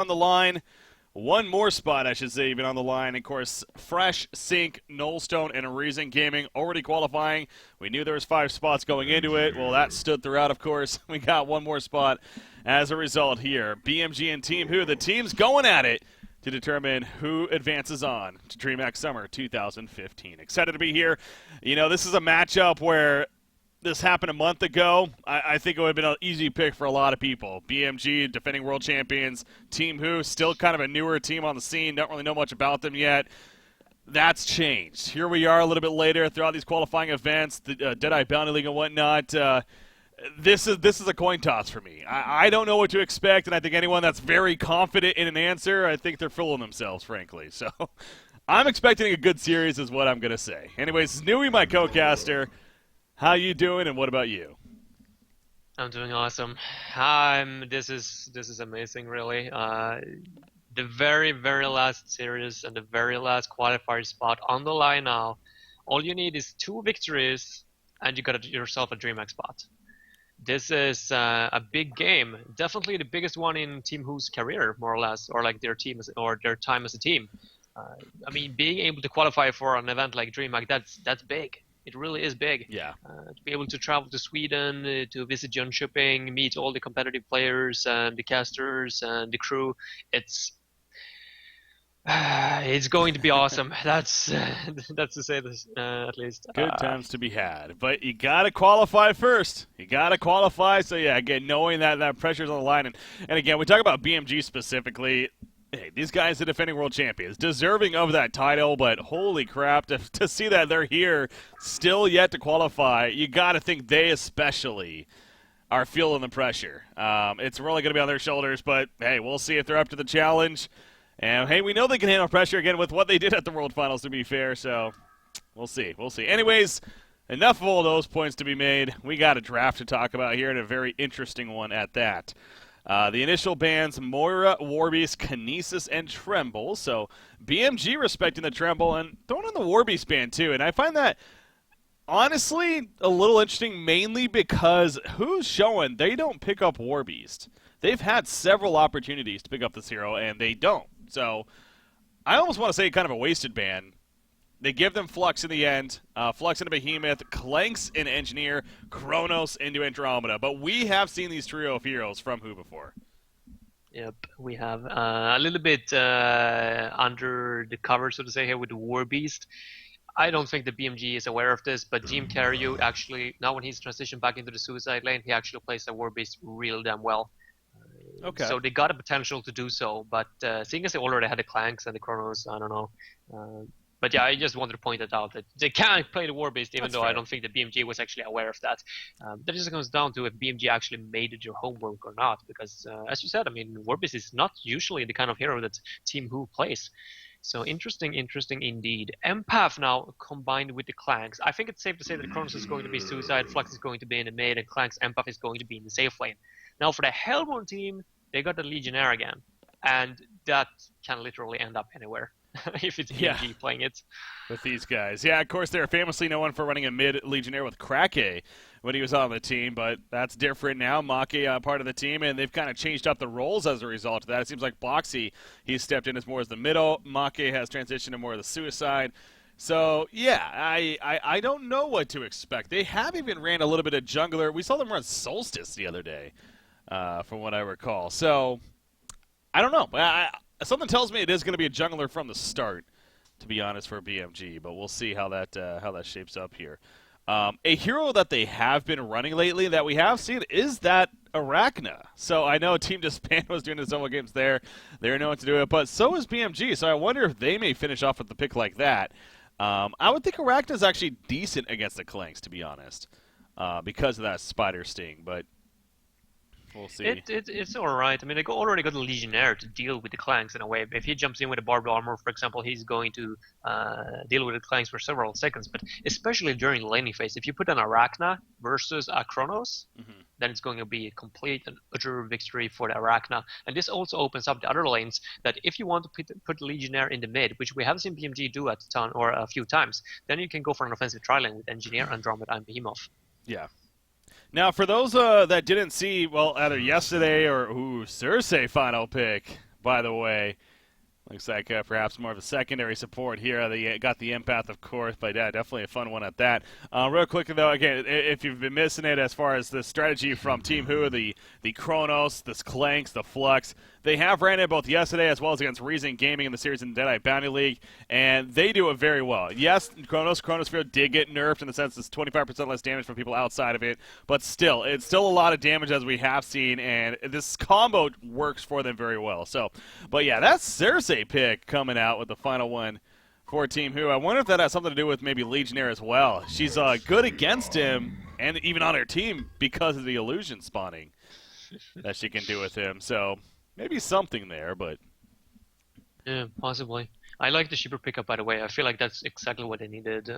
on the line. One more spot, I should say, even on the line. Of course, Fresh, Sync, Nullstone, and Reason Gaming already qualifying. We knew there was 5 spots going into it. Well, that stood throughout, of course. We got one more spot as a result here. BMG and Team Who, the team's going at it to determine who advances on to DreamHack Summer 2015. Excited to be here. You know, this is a matchup where this happened a month ago. I think it would have been an easy pick for a lot of people. BMG, defending world champions. Team Who, still kind of a newer team on the scene. Don't really know much about them yet. That's changed. Here we are a little bit later throughout these qualifying events, the Deadeye Bounty League and whatnot. This is a coin toss for me. I don't know what to expect, and I think anyone that's very confident in an answer, I think they're fooling themselves, frankly. So I'm expecting a good series is what I'm going to say. Anyways, Nui, my co-caster. How you doing, and what about you? I'm doing awesome. This is amazing, really. The very last series and the very last qualifier spot on the line now. All you need is 2 victories, and you got yourself a DreamHack spot. This is a big game. Definitely the biggest one in Team Who's career, more or less, or like their team or their time as a team. I mean, being able to qualify for an event like DreamHack, that's big. It really is big. Yeah. To be able to travel to Sweden, to visit Jönköping, meet all the competitive players and the casters and the crew, it's going to be awesome. That's to say this at least. Good times to be had, but you gotta qualify first. You gotta qualify. So yeah, again, knowing that pressure's on the line, and again, we talk about BMG specifically. Hey, these guys are defending world champions, deserving of that title, but holy crap, to see that they're here, still yet to qualify, you got to think they especially are feeling the pressure. It's really going to be on their shoulders, but hey, we'll see if they're up to the challenge. And hey, we know they can handle pressure again with what they did at the World Finals, to be fair, so we'll see. We'll see. Anyways, enough of all those points to be made. We got a draft to talk about here, and a very interesting one at that. The initial bans, Moira, Warbeast, Kinesis, and Tremble. So BMG respecting the Tremble and throwing in the Warbeast ban too. And I find that, honestly, a little interesting, mainly because who's showing they don't pick up Warbeast. They've had several opportunities to pick up this hero, and they don't. So I almost want to say kind of a wasted ban. They give them Flux in the end, Flux into Behemoth, Clanks in Engineer, Kronos into Andromeda. But we have seen these trio of heroes from Who before. Yep, we have a little bit under the cover, so to say, here with the Warbeast. I don't think the BMG is aware of this, but Jim Carreyrou actually, now when he's transitioned back into the Suicide lane, he actually plays the Warbeast real damn well. Okay. So they got a potential to do so, but seeing as they already had the Clanks and the Kronos, I don't know. But yeah, I just wanted to point that out, that they can't play the Warbeast, even That's though fair. I don't think the BMG was actually aware of that. That just comes down to if BMG actually made it your homework or not, because as you said, I mean, Warbeast is not usually the kind of hero that Team Who plays. So interesting indeed. Empath now combined with the Clanks. I think it's safe to say that Kronos is going to be Suicide, Flux is going to be in the mid, and Clanks Empath is going to be in the safe lane. Now for the Hellborn team, they got the Legionnaire again, and that can literally end up anywhere. If it's BMG playing it. With these guys. Yeah, of course, they're famously known for running a mid-Legionnaire with Krake when he was on the team, but that's different now. Maki part of the team, and they've kind of changed up the roles as a result of that. It seems like Boxy, he's stepped in as more as the middle. Maki has transitioned to more of the Suicide. So, yeah, I don't know what to expect. They have even ran a little bit of jungler. We saw them run Solstice the other day, from what I recall. So, I don't know. Something tells me it is going to be a jungler from the start, to be honest, for BMG. But we'll see how that shapes up here. A hero that they have been running lately that we have seen is that Arachna. So I know Team Disband was doing his solo games there. They're known to do it, but so is BMG. So I wonder if they may finish off with the pick like that. I would think Arachna is actually decent against the Clanks, to be honest, because of that Spider Sting. But we'll see. It's all right. I mean, they already got a Legionnaire to deal with the Clanks in a way. If he jumps in with a barbed armor, for example, he's going to deal with the Clanks for several seconds. But especially during the laning phase, if you put an Arachna versus a Kronos, then it's going to be a complete and utter victory for the Arachna. And this also opens up the other lanes that if you want to put Legionnaire in the mid, which we have seen BMG do at a ton or a few times, then you can go for an offensive tri-lane with Engineer, Andromeda, and Behemoth. Yeah. Now, for those that didn't see, well, either yesterday or Cersei final pick, by the way. Looks like perhaps more of a secondary support here. They got the empath, of course, but yeah, definitely a fun one at that. Real quickly, though, again, if you've been missing it as far as the strategy from Team Who, the Chronos, the Clanks, the Flux, they have ran it both yesterday as well as against Reason Gaming in the series in Deadeye Bounty League, and they do it very well. Yes, Chronosphere did get nerfed in the sense it's 25% less damage from people outside of it, but still, it's still a lot of damage as we have seen, and this combo works for them very well. So, but yeah, that's Cersei pick coming out with the final one for Team Who. I wonder if that has something to do with maybe Legionnaire as well. She's good against him and even on her team because of the illusion spawning that she can do with him. So maybe something there, but Yeah, possibly. I like the Shipper pickup, by the way. I feel like that's exactly what they needed.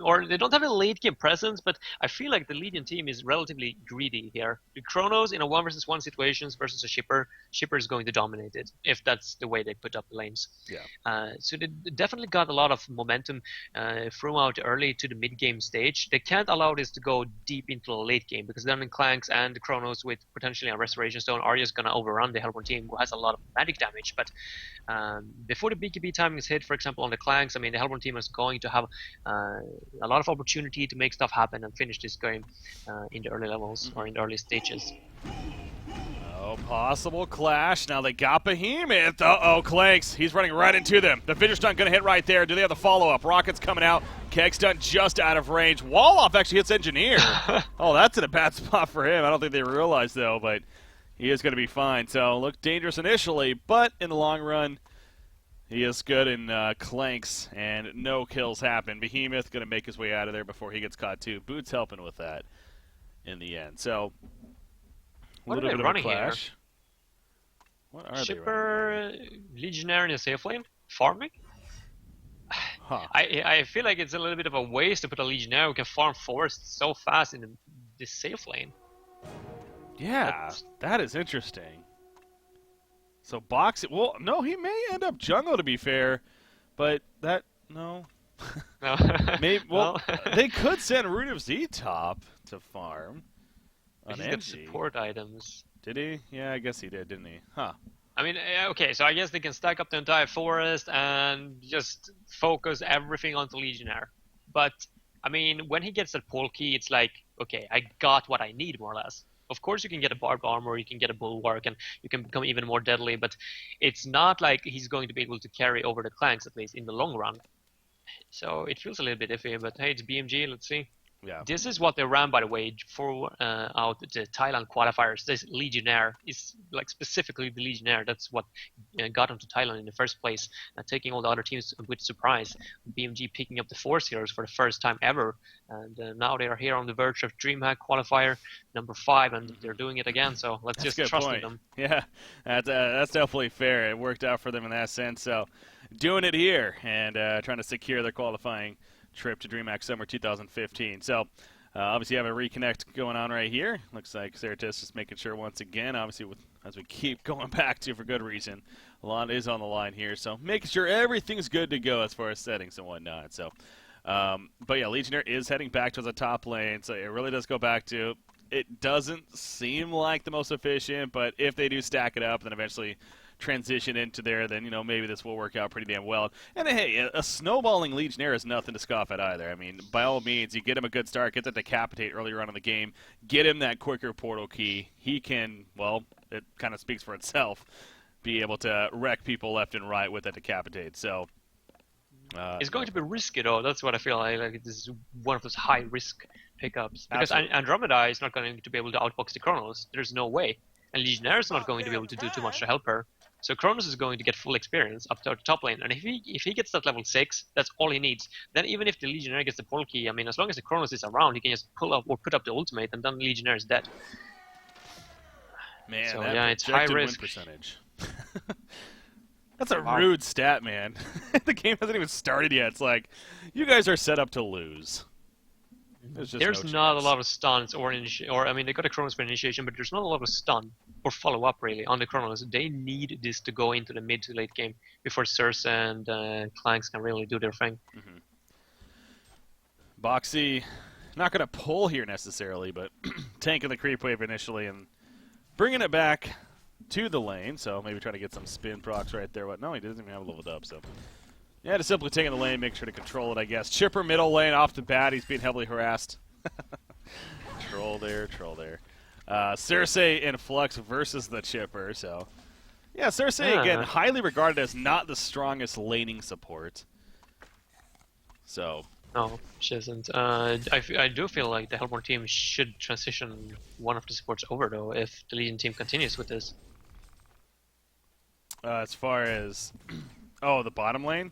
Or they don't have a late game presence, but I feel like the Legion team is relatively greedy here. The Chronos in a 1-versus-1 situations versus a Shipper, Shipper is going to dominate it, if that's the way they put up the lanes. yeah. So they definitely got a lot of momentum throughout early to the mid-game stage. They can't allow this to go deep into the late game, because then the Clanks and the Chronos with potentially a Restoration Stone are just going to overrun the Hellborn team, who has a lot of magic damage. But before the BKB timing is hit, for example, on the Clanks, I mean, the Hellborn team is going to have a lot of opportunity to make stuff happen and finish this game in the early levels or in the early stages. Oh, possible clash. Now they got Behemoth. Uh-oh, Clanks. He's running right into them. The finish stun going to hit right there. Do they have the follow-up? Rocket's coming out. Keg stun just out of range. Wall-off actually hits Engineer. Oh, that's in a bad spot for him. I don't think they realize, though, but he is going to be fine. So, looked dangerous initially, but in the long run, he is good in Clanks, and no kills happen. Behemoth going to make his way out of there before he gets caught, too. Boots helping with that in the end. So, a little bit of a clash. Here? What are Shipper, Legionnaire in a safe lane? Farming? Huh. I feel like it's a little bit of a waste to put a Legionnaire who can farm forest so fast in this safe lane. Yeah, that is interesting. So boxing, well, no, he may end up jungle to be fair, but that, no. No. Maybe, well, they could send Root of Z top to farm on He's got NG. support items. Did he? Yeah, I guess he did, didn't he? Huh. I mean, okay, so I guess they can stack up the entire forest and just focus everything onto Legionnaire. But, I mean, when he gets that pole key, it's like, okay, I got what I need, more or less. Of course, you can get a barbed armor, you can get a bulwark, and you can become even more deadly, but it's not like he's going to be able to carry over the Clanks, at least in the long run. So it feels a little bit iffy, but hey, it's BMG, let's see. Yeah. This is what they ran, by the way, for out the Thailand qualifiers. This Legionnaire is like specifically the Legionnaire. That's what got them to Thailand in the first place, taking all the other teams with surprise. BMG picking up the Force Heroes for the first time ever, and now they are here on the verge of DreamHack Qualifier number 5, and they're doing it again. So let's just trust in them. Yeah, that's definitely fair. It worked out for them in that sense. So doing it here and trying to secure their qualifying trip to DreamHack Summer 2015. So obviously you have a reconnect going on right here. Looks like Certus just making sure once again, obviously as we keep going back to for good reason, a lot is on the line here. So making sure everything's good to go as far as settings and whatnot. So, but yeah, Legionnaire is heading back to the top lane. So it really does go back to, it doesn't seem like the most efficient, but if they do stack it up, then eventually transition into there, then, you know, maybe this will work out pretty damn well. And hey, a snowballing Legionnaire is nothing to scoff at either. I mean, by all means, you get him a good start, get that decapitate earlier on in the game, get him that quicker portal key. He can, well, it kind of speaks for itself, be able to wreck people left and right with that decapitate. So it's going to be risky, though. That's what I feel like. This is one of those high-risk pickups. Because Andromeda is not going to be able to outbox the Chronos. There's no way. And Legionnaire is not going to be able to do too much to help her. So Kronos is going to get full experience up to the top lane, and if he gets that level 6, that's all he needs. Then even if the Legionnaire gets the portal key, I mean, as long as the Kronos is around, he can just pull up or put up the ultimate, and then the Legionnaire is dead. Man, so that yeah, it's high risk. Win percentage. That's a rude stat, man. The game hasn't even started yet. It's like, you guys are set up to lose. There's not a lot of stuns or I mean, they got a Kronos for initiation, but there's not a lot of stun or follow up really on the Kronos. They need this to go into the mid to late game before Circe and Clanks can really do their thing. Boxy, not going to pull here necessarily, but tanking the creep wave initially and bringing it back to the lane, so maybe try to get some spin procs right there. What? No, he doesn't even have it leveled up, so. Yeah, just simply taking the lane, make sure to control it, I guess. Chipper middle lane off the bat, he's being heavily harassed. Troll there, troll there. Cersei and Flux versus the Chipper, so. Yeah, Cersei, again, highly regarded as not the strongest laning support. So. No, she isn't. I do feel like the Hellborn team should transition one of the supports over, though, if the Legion team continues with this. As far as... Oh, the bottom lane?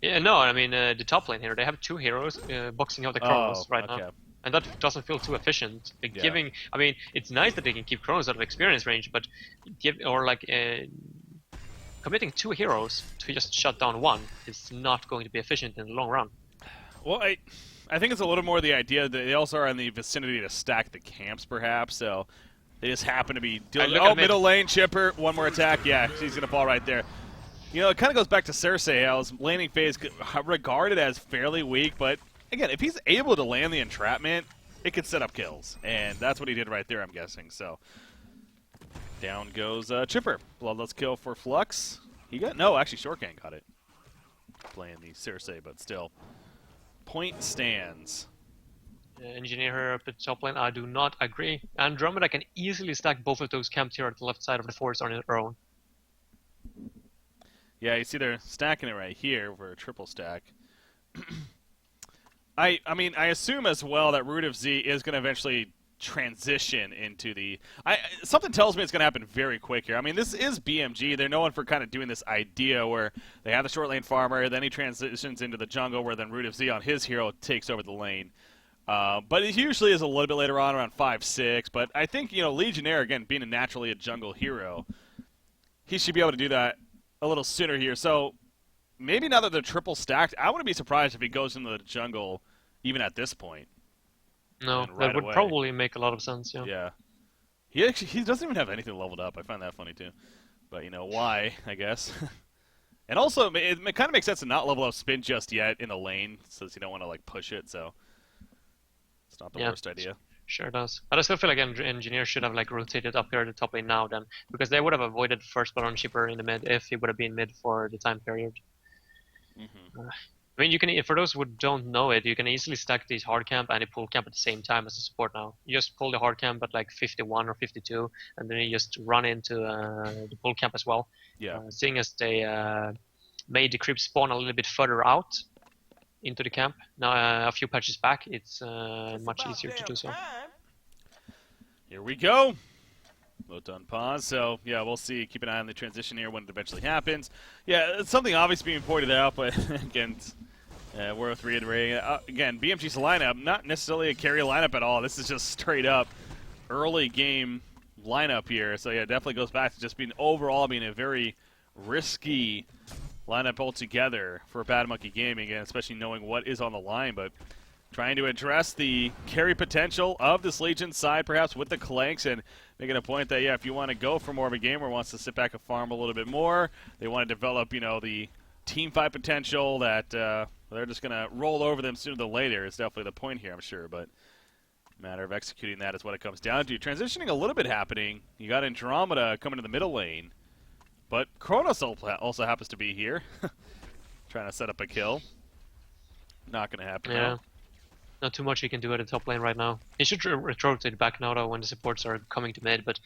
Yeah, no, I mean, the top lane here, they have 2 heroes boxing out the Kronos right now. And that doesn't feel too efficient. Giving, I mean, it's nice that they can keep Kronos out of experience range, but committing 2 heroes to just shut down one is not going to be efficient in the long run. Well, I think it's a little more the idea that they also are in the vicinity to stack the camps, perhaps, so they just happen to be dealing. Oh, middle lane, Chipper, one more attack. Yeah, she's going to fall right there. You know, it kind of goes back to Cersei, how his laning phase regarded as fairly weak, but again, if he's able to land the entrapment, it could set up kills, and that's what he did right there, I'm guessing. So down goes Chipper. Bloodless kill for Flux. He got no, actually Shortgang got it. Playing the Cersei, but still. Point stands. Engineer her up at top lane. I do not agree. Andromeda can easily stack both of those camps here at the left side of the forest on her own. Yeah, you see they're stacking it right here for a triple stack. I mean, I assume as well that Root of Z is going to eventually transition into the... something tells me it's going to happen very quick here. I mean, this is BMG. They're known for kind of doing this idea where they have the short lane farmer, then he transitions into the jungle, where then Root of Z on his hero takes over the lane. But it usually is a little bit later on, around 5-6. But I think, you know, Legionnaire, again, being naturally a jungle hero, he should be able to do that a little sooner here. So maybe now that they're triple stacked, I wouldn't be surprised if he goes into the jungle even at this point. No, that would probably make a lot of sense, yeah. Yeah. He doesn't even have anything leveled up. I find that funny, too. But, you know, why, I guess. And also, it kind of makes sense to not level up Spin just yet in the lane, since you don't want to, like, push it, so it's not the worst idea. Sure does. But I still feel like Engineer should have, like, rotated up here at the top lane now, then, because they would have avoided first blood on Chipper in the mid if he would have been mid for the time period. Mm-hmm. I mean, you can, for those who don't know it, you can easily stack these hard camp and a pull camp at the same time as a support now. You just pull the hard camp at like 51 or 52, and then you just run into the pull camp as well. Yeah. Seeing as they made the creep spawn a little bit further out into the camp, now a few patches back, it's much easier to do so. Here we go. Vote on pause. So, yeah, we'll see. Keep an eye on the transition here when it eventually happens. Yeah, it's something obvious being pointed out, but again, worth reiterating. Again, BMG's lineup, not necessarily a carry lineup at all. This is just straight up early game lineup here. So, yeah, it definitely goes back to just being overall being a very risky lineup altogether for Bad Monkey Gaming, and especially knowing what is on the line. But trying to address the carry potential of this Legion side, perhaps with the Clanks, and making a point that, yeah, if you want to go for more of a game where wants to sit back and farm a little bit more, they want to develop, you know, the team fight potential that they're just going to roll over them sooner than later is definitely the point here, I'm sure. But matter of executing that is what it comes down to. Transitioning a little bit happening. You got Andromeda coming to the middle lane, but Kronos also happens to be here, trying to set up a kill. Not going to happen now. Not too much he can do at the top lane right now. He should rotate back now though when the supports are coming to mid, but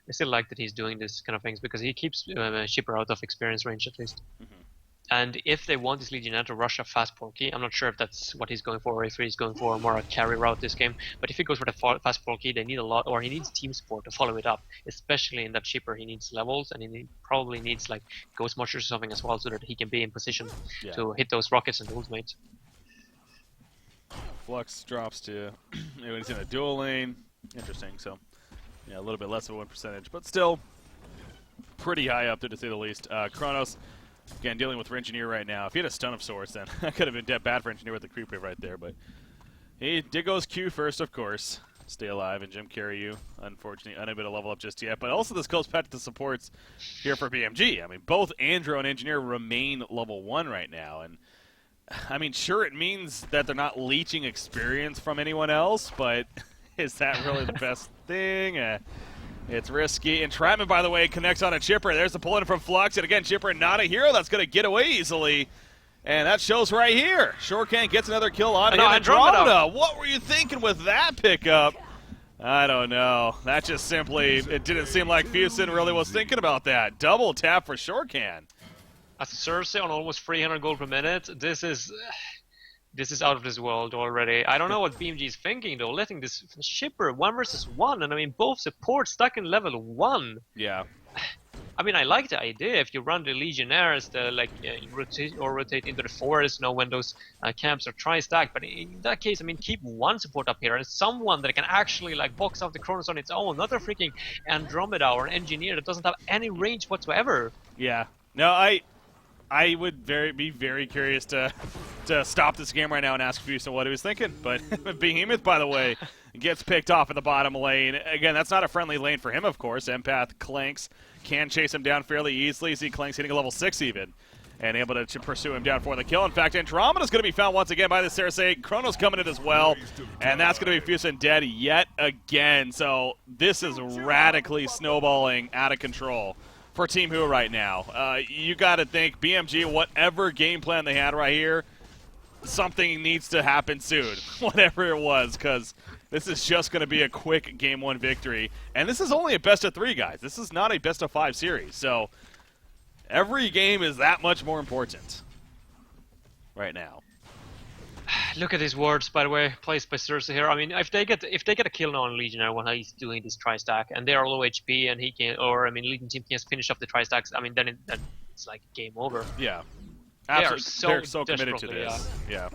I still like that he's doing this kind of things because he keeps Shipper out of experience range at least. Mm-hmm. And if they want this Legionnaire to rush a fast Porky, I'm not sure if that's what he's going for or if he's going for more a carry route this game, but if he goes for the fast Porky, they need a lot, or he needs team support to follow it up, especially in that Shipper. He needs levels, and he probably needs like Ghost Mushers or something as well so that he can be in position to hit those rockets and ultimates. Flux drops to he's in a dual lane. Interesting. So, yeah, a little bit less of a win percentage, but still pretty high up there to say the least. Kronos, again, dealing with Engineer right now. If he had a stun of sorts, then that could have been dead bad for Engineer with the creep wave right there. But he did go his Q first, of course. Stay alive and Jim carry you. Unfortunately, unable to level up just yet. But also, this goes back to the supports here for BMG. I mean, both Andro and Engineer remain level 1 right now, and I mean, sure, it means that they're not leeching experience from anyone else, but is that really the best thing? It's risky. Entrapment, by the way, connects on a Chipper. There's the pull-in from Flux. And again, Chipper not a hero that's going to get away easily. And that shows right here. Shortcan gets another kill on him. Andromeda, what were you thinking with that pickup? I don't know. That just simply, it didn't seem like Fusen really was thinking about that. Double tap for Shortcan. As a Cersei on almost 300 gold per minute, this is out of this world already. I don't know what BMG is thinking though, letting this Shipper 1 versus 1, and I mean both supports stuck in level 1. Yeah. I mean, I like the idea if you run the Legionnaires, rotate into the forest, when those camps are tri-stacked. But in that case, I mean, keep one support up here and someone that can actually like box off the Kronos on its own, not a freaking Andromeda or an engineer that doesn't have any range whatsoever. Yeah. No, I would be very curious to stop this game right now and ask Fusen what he was thinking. But Behemoth, by the way, gets picked off in the bottom lane. Again, that's not a friendly lane for him, of course. Empath Clanks can chase him down fairly easily. See Clanks hitting a level 6 even, and able to pursue him down for the kill. In fact, Andromeda's going to be found once again by the Cersei. Chronos coming in as well, and that's going to be Fusen dead yet again. So this is radically snowballing out of control for Team Who right now. You got to think BMG, whatever game plan they had right here, something needs to happen soon, whatever it was, because this is just going to be a quick Game 1 victory. And this is only a best-of-3, guys. This is not a best-of-5 series, so every game is that much more important right now. Look at these wards, by the way, placed by Cersei here. I mean, if they get a kill now on Legionnaire when he's doing this tri-stack, and they're low HP, and he can, or I mean, Legion team can finish off the tri-stacks. I mean, then it's like game over. Yeah, absolutely. They're so committed to this. Yeah.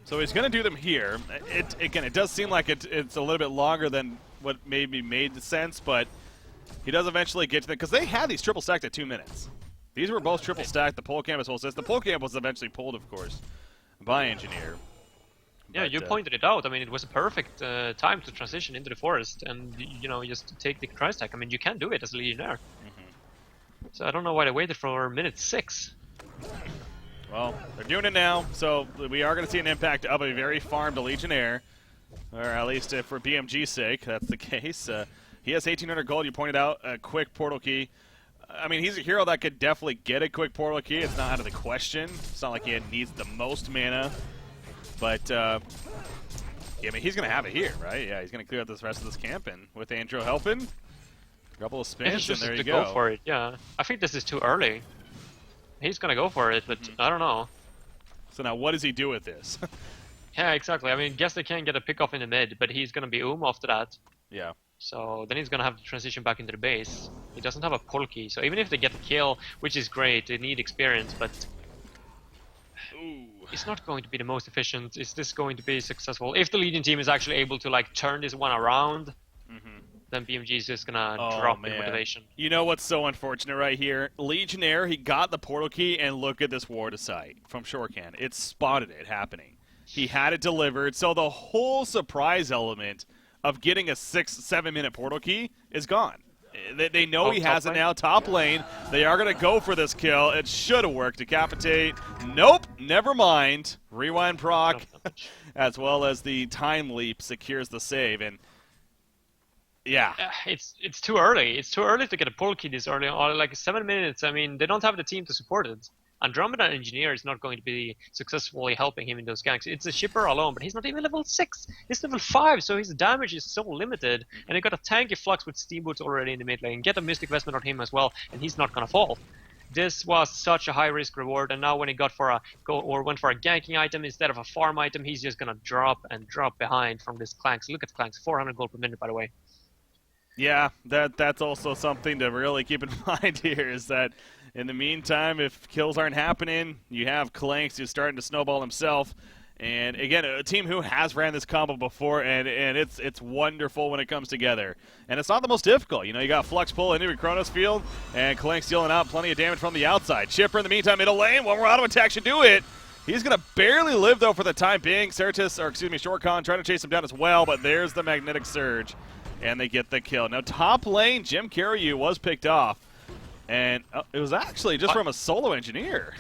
So he's going to do them here. It does seem like it's a little bit longer than what maybe made sense, but he does eventually get to them because they had these triple stacked at 2 minutes. These were both triple stacked. The pole camp as well. The pole camp was eventually pulled, of course, by Engineer. Yeah, you pointed it out. I mean, it was a perfect time to transition into the forest and, just take the tri-stack. I mean, you can do it as a Legionnaire. So I don't know why they waited for minute 6. Well, they're doing it now, so we are going to see an impact of a very farmed Legionnaire. Or at least for BMG's sake, that's the case. He has 1,800 gold, you pointed out, a quick portal key. I mean, he's a hero that could definitely get a quick portal key. It's not out of the question. It's not like he needs the most mana. But, yeah, I mean, he's going to have it here, right? Yeah, he's going to clear out this rest of this camp, and with Andro helping, a couple of spins, and there you go. Go for it, yeah. I think this is too early. He's going to go for it, but I don't know. So now what does he do with this? Yeah, exactly. I mean, guess they can get a pick off in the mid, but he's going to be after that. Yeah. So then he's going to have to transition back into the base. He doesn't have a pull key, so even if they get a kill, which is great, they need experience, but it's not going to be the most efficient. Is this going to be successful? If the Legion team is actually able to like turn this one around, then BMG is just gonna drop in motivation. You know what's so unfortunate right here? Legionnaire, he got the portal key, and look at this ward of sight from Shortcan. It spotted it happening. He had it delivered, so the whole surprise element of getting a 6-7 minute portal key is gone. They know he has it now. Top lane, they are going to go for this kill. It should have worked. Decapitate. Nope, never mind. Rewind proc, as well as the time leap secures the save. And yeah, it's too early. It's too early to get a pull key this early on. Like 7 minutes. I mean, they don't have the team to support it. Andromeda Engineer is not going to be successfully helping him in those ganks. It's a Shipper alone, but he's not even level 6. He's level 5, so his damage is so limited. And they got a tanky Flux with Steamboats already in the mid lane. Get a Mystic Vestment on him as well, and he's not gonna fall. This was such a high risk reward, and now when he went for a ganking item instead of a farm item, he's just gonna drop behind from this Clanks. Look at Clanks, 400 gold per minute, by the way. Yeah, that's also something to really keep in mind here, is that in the meantime, if kills aren't happening, you have Clanks who's starting to snowball himself. And again, a team who has ran this combo before, and it's wonderful when it comes together. And it's not the most difficult. You know, you got Flux pull into a Kronos field, and Clanks dealing out plenty of damage from the outside. Chipper in the meantime, middle lane, one more auto attack should do it. He's going to barely live, though, for the time being. Shortcon trying to chase him down as well, but there's the Magnetic Surge, and they get the kill. Now, top lane, Jim Carreyrou was picked off. And it was actually just from a solo engineer.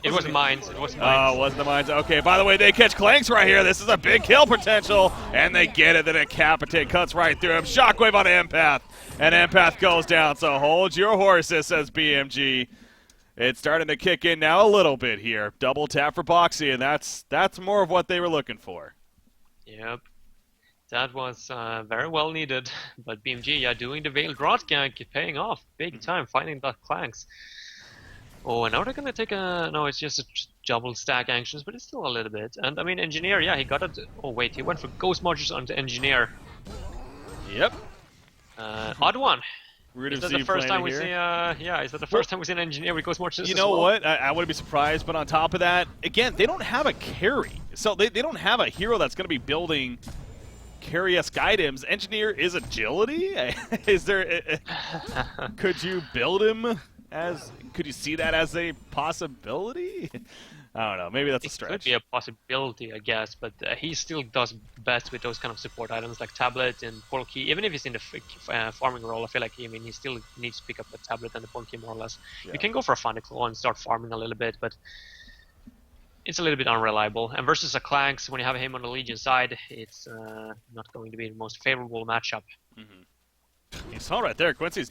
It was mines. It was Oh, mines. it wasn't the mines. Okay, by the way, they catch Clanks right here. This is a big kill potential, and they get it. Then Decapitate cuts right through him. Shockwave on Empath, and Empath goes down. So hold your horses, says BMG. It's starting to kick in now a little bit here. Double tap for Boxy, and that's more of what they were looking for. Yep. That was very well needed, but BMG, yeah, doing the Veiled Rod gank, paying off big time, finding that Clanks. Oh, and now they're gonna take a, no, it's just a double stack actions, but it's still a little bit. And I mean, Engineer, yeah, he got it. Oh wait, he went for Ghost Marchers onto Engineer. Yep. Odd one. Is that the first time we see? Yeah, is that the first time we see an Engineer with Ghost Marchers? You know what? I wouldn't be surprised, but on top of that, again, they don't have a carry, so they don't have a hero that's gonna be building carry-esque items. Engineer is agility. Is there? Could you build him as? Could you see that as a possibility? I don't know. Maybe that's a stretch. It could be a possibility, I guess, but he still does best with those kind of support items like tablet and portal key. Even if he's in the farming role, I feel like he still needs to pick up the tablet and the portal key more or less. Yeah. You can go for a Funny Claw and start farming a little bit, but it's a little bit unreliable. And versus a Clanks, when you have him on the Legion side, it's not going to be the most favorable matchup. Mm-hmm. You saw right there, Quincy's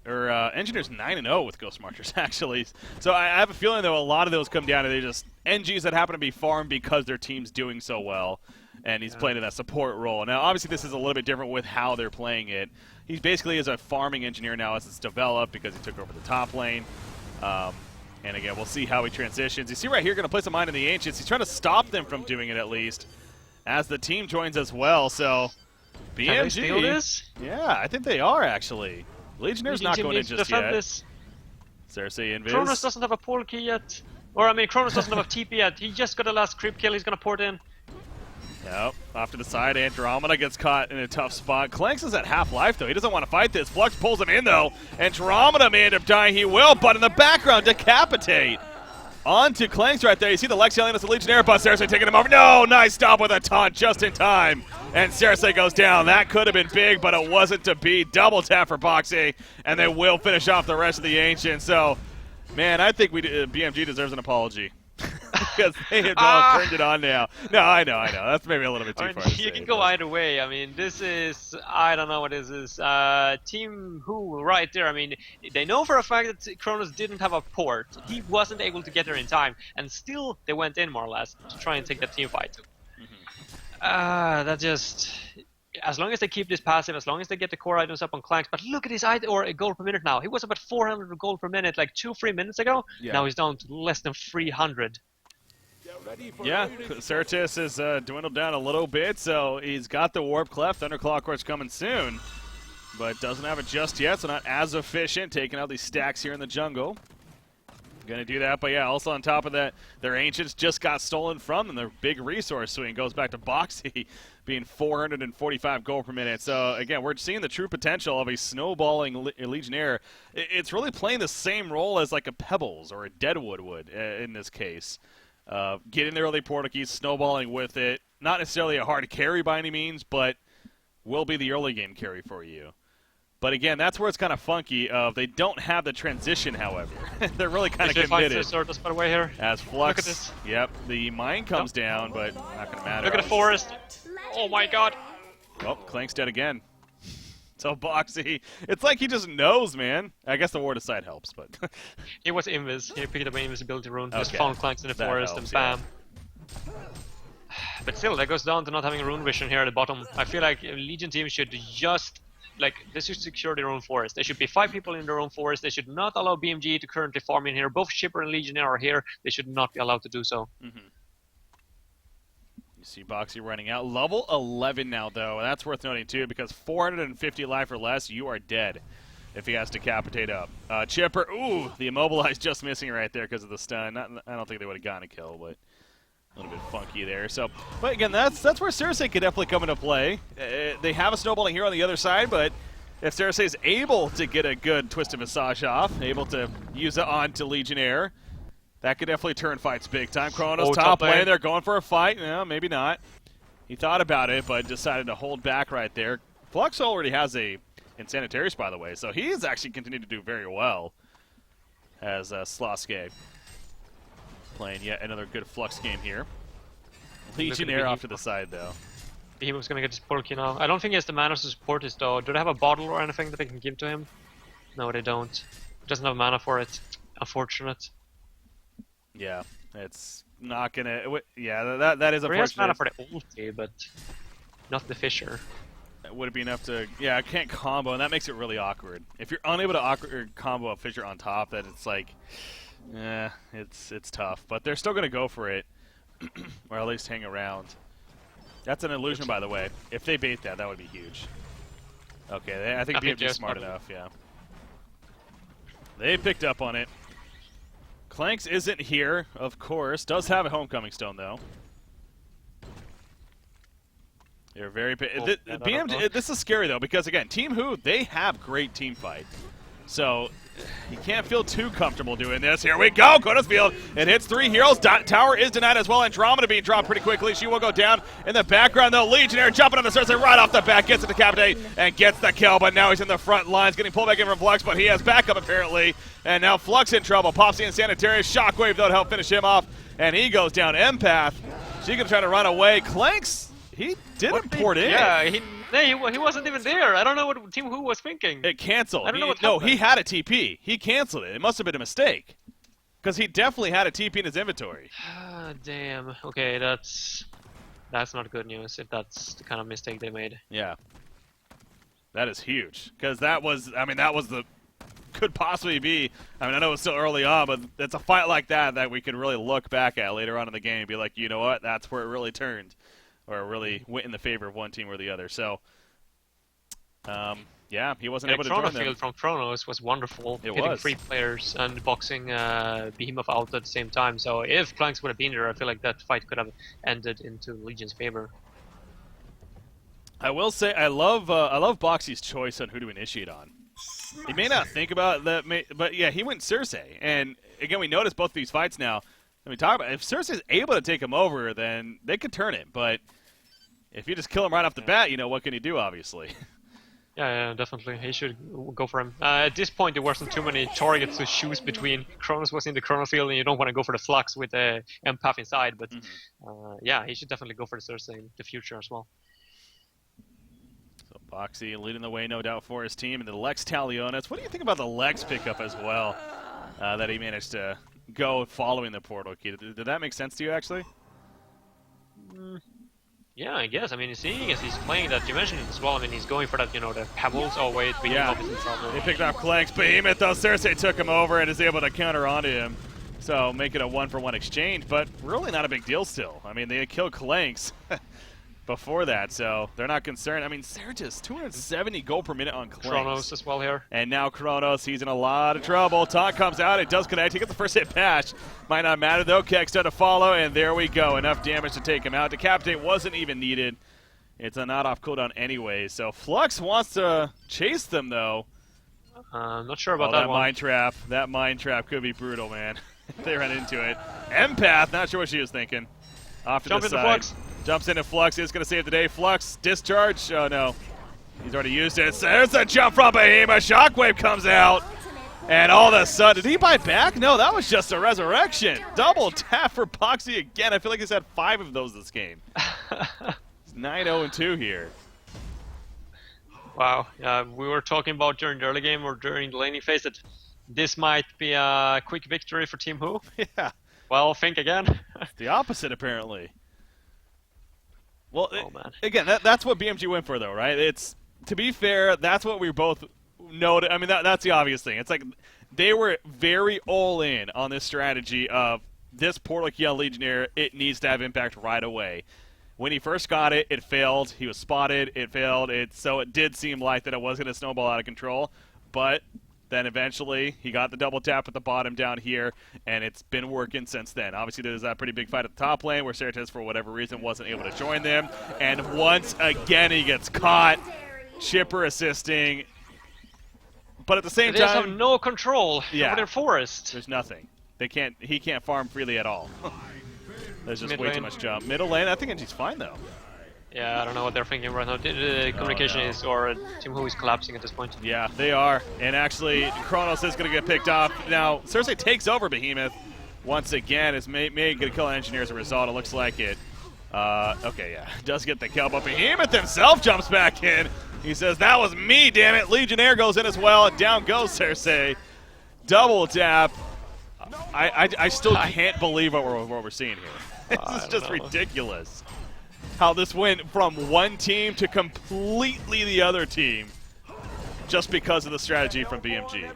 Engineer's 9-0 with Ghost Marchers, actually. So I have a feeling, though, a lot of those come down to they're just NGs that happen to be farmed because their team's doing so well, and he's playing in that support role. Now, obviously, this is a little bit different with how they're playing it. He basically is a farming engineer now as it's developed because he took over the top lane. And again, we'll see how he transitions. You see right here, going to place a mine in the Ancients. He's trying to stop them from doing it, at least, as the team joins as well. So, BMG. Can they steal this? Yeah, I think they are, actually. Legionnaires not going in just yet. This. Cersei invis. Kronos doesn't have a portal key yet. Or, I mean, Kronos doesn't have a TP yet. He just got the last creep kill. He's going to port in. Yep, off to the side. Andromeda gets caught in a tough spot. Clanks is at half-life, though. He doesn't want to fight this. Flux pulls him in, though. Andromeda may end up dying. He will, but in the background, Decapitate. On to Clanks right there. You see the Lexion as the Legionnaire, but Cersei taking him over. No, nice stop with a taunt just in time. And Cersei goes down. That could have been big, but it wasn't to be. Double tap for Boxy, and they will finish off the rest of the Ancient. So, man, I think BMG deserves an apology. Because they have all turned it on now. No, I know. That's maybe a little bit too far. You can go either way. I mean, this is, I don't know what this is. Team Who right there. I mean, they know for a fact that Kronos didn't have a port. He wasn't able to get there in time, and still they went in more or less to try and take that team fight. That just, as long as they keep this passive, as long as they get the core items up on Clanks. But look at his gold per minute now. He was about 400 gold per minute like 2-3 minutes ago. Yeah. Now he's down to less than 300. Yeah, Certus is dwindled down a little bit, so he's got the Warp Cleft. Thunderclaw, of course, coming soon, but doesn't have it just yet, so not as efficient, taking out these stacks here in the jungle. Gonna do that, but yeah, also on top of that, their Ancients just got stolen from them. Their big resource swing goes back to Boxy, being 445 gold per minute. So again, we're seeing the true potential of a snowballing Legionnaire. It's really playing the same role as like a Pebbles or a Deadwood would in this case. Getting the early portal keys, snowballing with it. Not necessarily a hard carry by any means, but will be the early game carry for you. But again, that's where it's kind of funky. They don't have the transition, however. They're really kind of committed. Away here. As Flux, look at this. Yep, the mine comes down, but not going to matter. Look at the forest. Oh my god. Oh, Clank's dead again. So Boxy, it's like he just knows, man. I guess the ward aside helps, but he was invis. He picked up an invisibility rune. Just found Clanks in the forest and bam. Yeah. But still, that goes down to not having rune vision here at the bottom. I feel like Legion team should just, like, they should secure their own forest. There should be 5 people in their own forest. They should not allow BMG to currently farm in here. Both Shipper and Legionnaire are here. They should not be allowed to do so. You see Boxy running out. Level 11 now, though. That's worth noting, too, because 450 life or less, you are dead if he has to decapitate up. Chipper, ooh, the immobilize just missing right there because of the stun. I don't think they would have gotten a kill, but a little bit funky there. So, but again, that's where Cersei could definitely come into play. They have a snowballing here on the other side, but if Cersei is able to get a good Twisted Visage off, able to use it on to Legionnaire, that could definitely turn fights big time. Kronos top lane, they're going for a fight. No, maybe not. He thought about it, but decided to hold back right there. Flux already has a Insanitarius, by the way, so he's actually continued to do very well. as Sloske playing yet another good Flux game here. Legionnaire off to the side, though. He was gonna get his portal key now. I don't think he has the mana to support this, though. Do they have a bottle or anything that they can give to him? No, they don't. He doesn't have mana for it. Unfortunate. Yeah, it's not gonna. Yeah, that is unfortunate. He has mana for the ulti, but not the Fissure. Would it be enough to? Yeah, I can't combo, and that makes it really awkward. If you're unable to combo a Fissure on top, then it's like, it's tough. But they're still gonna go for it, or at least hang around. That's an illusion, by the way. If they bait that, that would be huge. Okay, I think BMG's smart enough. Yeah, they picked up on it. Clanks isn't here, of course. Does have a Homecoming Stone, though. They're very... BMG, this is scary, though, because, again, Team Who, they have great team fight. So, you can't feel too comfortable doing this. Here we go! Koda's Field. It hits 3 heroes. Tower is denied as well. Andromeda being dropped pretty quickly. She will go down. In the background, though, Legionnaire jumping on the surface right off the bat. Gets it to Decapitate and gets the kill, but now he's in the front lines. Getting pulled back in from Flux, but he has backup, apparently. And now Flux in trouble. Popsy and Sanitarius. Shockwave, though, to help finish him off. And he goes down. Empath. She can try to run away. Clanks... He didn't port in. Yeah, he wasn't even there. I don't know what Team Who was thinking. It canceled. I don't know what No, happened. he had a TP. He canceled it. It must have been a mistake. Because he definitely had a TP in his inventory. Ah, damn. Okay, that's not good news if that's the kind of mistake they made. Yeah. That is huge. Because that was the... Could possibly be... I mean, I know it's still early on, but it's a fight like that we could really look back at later on in the game and be like, you know what? That's where it really turned. Or really went in the favor of one team or the other. So, yeah, he wasn't able to join them. Field from Chronos was wonderful. It hitting was. 3 players and boxing Behemoth out at the same time. So if Clanks would have been there, I feel like that fight could have ended into Legion's favor. I will say I love Boxy's choice on who to initiate on. He may not think about that, but yeah, he went Cersei. And again, we noticed both these fights now. Let me talk about it. If Cersei's able to take him over, then they could turn it. But if you just kill him right off the bat, you know, what can he do, obviously? Yeah, definitely. He should go for him. At this point, there wasn't too many targets to choose between. Kronos was in the Chrono Field, and you don't want to go for the Flux with the Empath inside. But yeah, he should definitely go for the Cersei in the future as well. So Boxy leading the way, no doubt, for his team. And the Lex Talionis. What do you think about the Lex pickup as well that he managed to go following the portal key? Did that make sense to you, actually? Yeah, I guess. I mean, seeing as he's playing that, you mentioned it as well. I mean, he's going for that, you know, the pebbles. Oh, wait, Behemoth is in trouble. They picked off Clanks. Behemoth, though, Cersei took him over and is able to counter onto him. So make it a 1-for-1 exchange, but really not a big deal still. I mean, they killed Clanks before that, so they're not concerned. I mean, Sergis, 270 gold per minute on Clanks. Chronos as well here. And now Chronos, he's in a lot of trouble. Taunt comes out, it does connect. He gets the first hit bash. Might not matter though. Keck's done to follow, and there we go. Enough damage to take him out. Decapitate wasn't even needed. It's a not off cooldown anyway. So Flux wants to chase them though. Not sure about that one. That mind trap could be brutal, man. They ran into it. Empath, not sure what she was thinking. Off to the side. Flux. Jumps into Flux, is going to save the day. Flux, discharge. Oh, no. He's already used it. There's a jump from Behemoth. Shockwave comes out. And all of a sudden, did he bite back? No, that was just a resurrection. Double tap for Boxy again. I feel like he's had 5 of those this game. It's 9-0-2 here. Wow. We were talking about during the early game or during the laning phase that this might be a quick victory for Team Who. Yeah. Well, think again. It's the opposite, apparently. Well, man. Again, that's what BMG went for, though, right? It's, to be fair, that's what we both noted. I mean, that's the obvious thing. It's like they were very all in on this strategy of this portal key on Legionnaire, it needs to have impact right away. When he first got it, it failed. He was spotted. It failed. So it did seem like that it was going to snowball out of control. But then eventually he got the double tap at the bottom down here, and it's been working since then. Obviously, there's that pretty big fight at the top lane where Certes, for whatever reason, wasn't able to join them. And once again, he gets caught. Chipper assisting. But at the same They time, just have no control over their forest. There's nothing. He can't farm freely at all. There's just Mid way lane. too much jump. Middle lane, I think NG's fine, though. Yeah, I don't know what they're thinking right now. The communication no. is, or Team Who is collapsing at this point. Yeah, they are. And actually, Kronos is going to get picked off. Now, Cersei takes over Behemoth once again. Is may get a kill on Engineer as a result. It looks like it. Okay, yeah, does get the kill, but Behemoth himself jumps back in. He says, that was me, damn it. Legionnaire goes in as well, and down goes Cersei. Double tap. I still can't believe what we're seeing here. This is just ridiculous. How this went from one team to completely the other team just because of the strategy from BMG.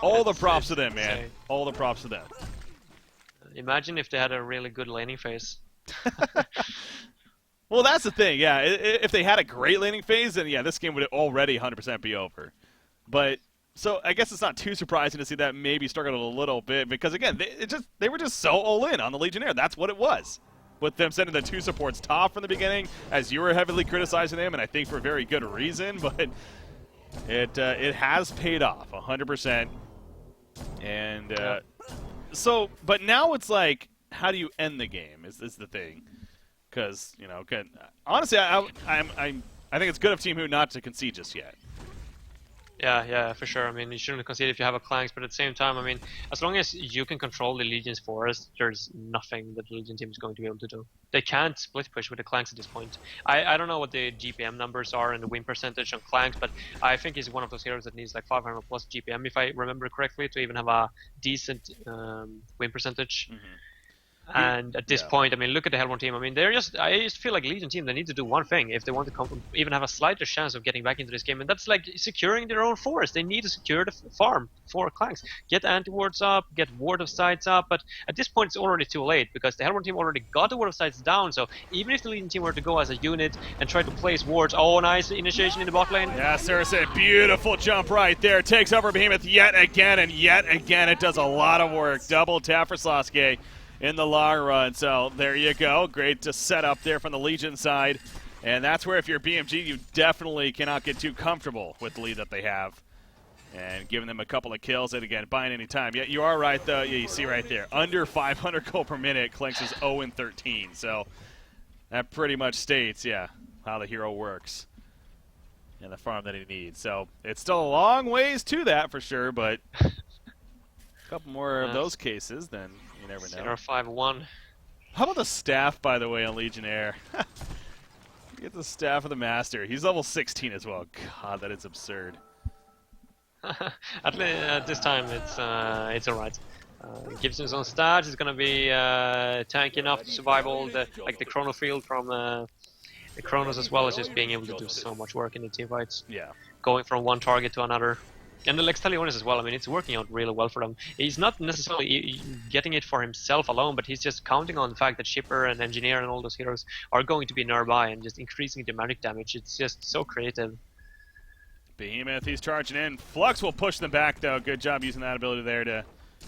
All the props to them, man. All the props to them. Imagine if they had a really good laning phase. Well, that's the thing, yeah. If they had a great laning phase, then yeah, this game would already 100% be over. But so I guess it's not too surprising to see that maybe struggled a little bit because again, they were just so all in on the Legionnaire. That's what it was. With them sending the two supports top from the beginning, as you were heavily criticizing them, and I think for very good reason, but it has paid off 100%. And so, but now it's like, how do you end the game? Is the thing? Because honestly, I think it's good of Team Who not to concede just yet. Yeah, for sure. I mean, you shouldn't concede if you have a Clanks, but at the same time, I mean, as long as you can control the Legion's forest, there's nothing that the Legion team is going to be able to do. They can't split push with the Clanks at this point. I don't know what the GPM numbers are and the win percentage on Clanks, but I think he's one of those heroes that needs like 500 plus GPM, if I remember correctly, to even have a decent win percentage. Mm-hmm. And at this point, I mean, look at the Hellborn team. I mean, I just feel like Legion team, they need to do one thing if they want to even have a slighter chance of getting back into this game, and that's like securing their own forest. They need to secure the farm for Clanks. Get anti-wards up, get Ward of Sights up, but at this point it's already too late because the Hellborn team already got the Ward of Sights down, so even if the Legion team were to go as a unit and try to place wards, oh, nice initiation in the bot lane. Yeah, Cersei, beautiful jump right there. Takes over Behemoth yet again, and yet again it does a lot of work. Double tap for Sasuke in the long run. So there you go. Great to set up there from the Legion side. And that's where if you're BMG, you definitely cannot get too comfortable with the lead that they have. And giving them a couple of kills, and again, buying any time. Yeah, you are right, though. Yeah, you see right there. Under 500 gold per minute, Clinks is 0-13. So that pretty much states, yeah, how the hero works and the farm that he needs. So it's still a long ways to that for sure, but a couple more of those cases, then you never know. 5-1. How about the staff, by the way, on Legionnaire? Get the staff of the Master. He's level 16 as well. God, that is absurd. At least at this time, it's alright. Gives him his own stats. He's gonna be tanky enough to survive all the chrono field from the Chronos, as well as just being able to do so much work in the team fights. Yeah. Going from one target to another. And the Lex Talionis as well, I mean, it's working out really well for them. He's not necessarily getting it for himself alone, but he's just counting on the fact that Shipper and Engineer and all those heroes are going to be nearby and just increasing the magic damage. It's just so creative. Behemoth, he's charging in. Flux will push them back, though. Good job using that ability there to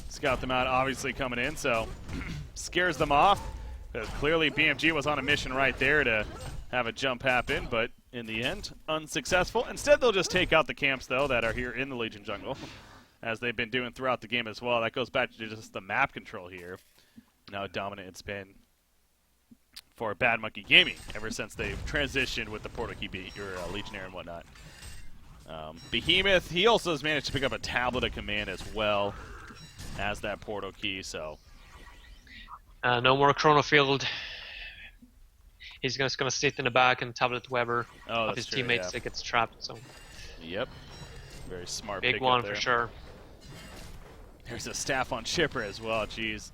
scout them out, obviously coming in, so scares them off. Clearly, BMG was on a mission right there to have a jump happen, but in the end, unsuccessful. Instead, they'll just take out the camps, though, that are here in the Legion jungle, as they've been doing throughout the game as well. That goes back to just the map control here. How dominant it's been for Bad Monkey Gaming ever since they've transitioned with the Portal Key Legionnaire and whatnot. Behemoth, he also has managed to pick up a tablet of command as well as that Portal Key, so. No more Chrono Field. He's just going to sit in the back and tablet Weber of his teammates that gets trapped. So. Yep. Very smart big one for sure. There's a staff on Chipper as well, jeez.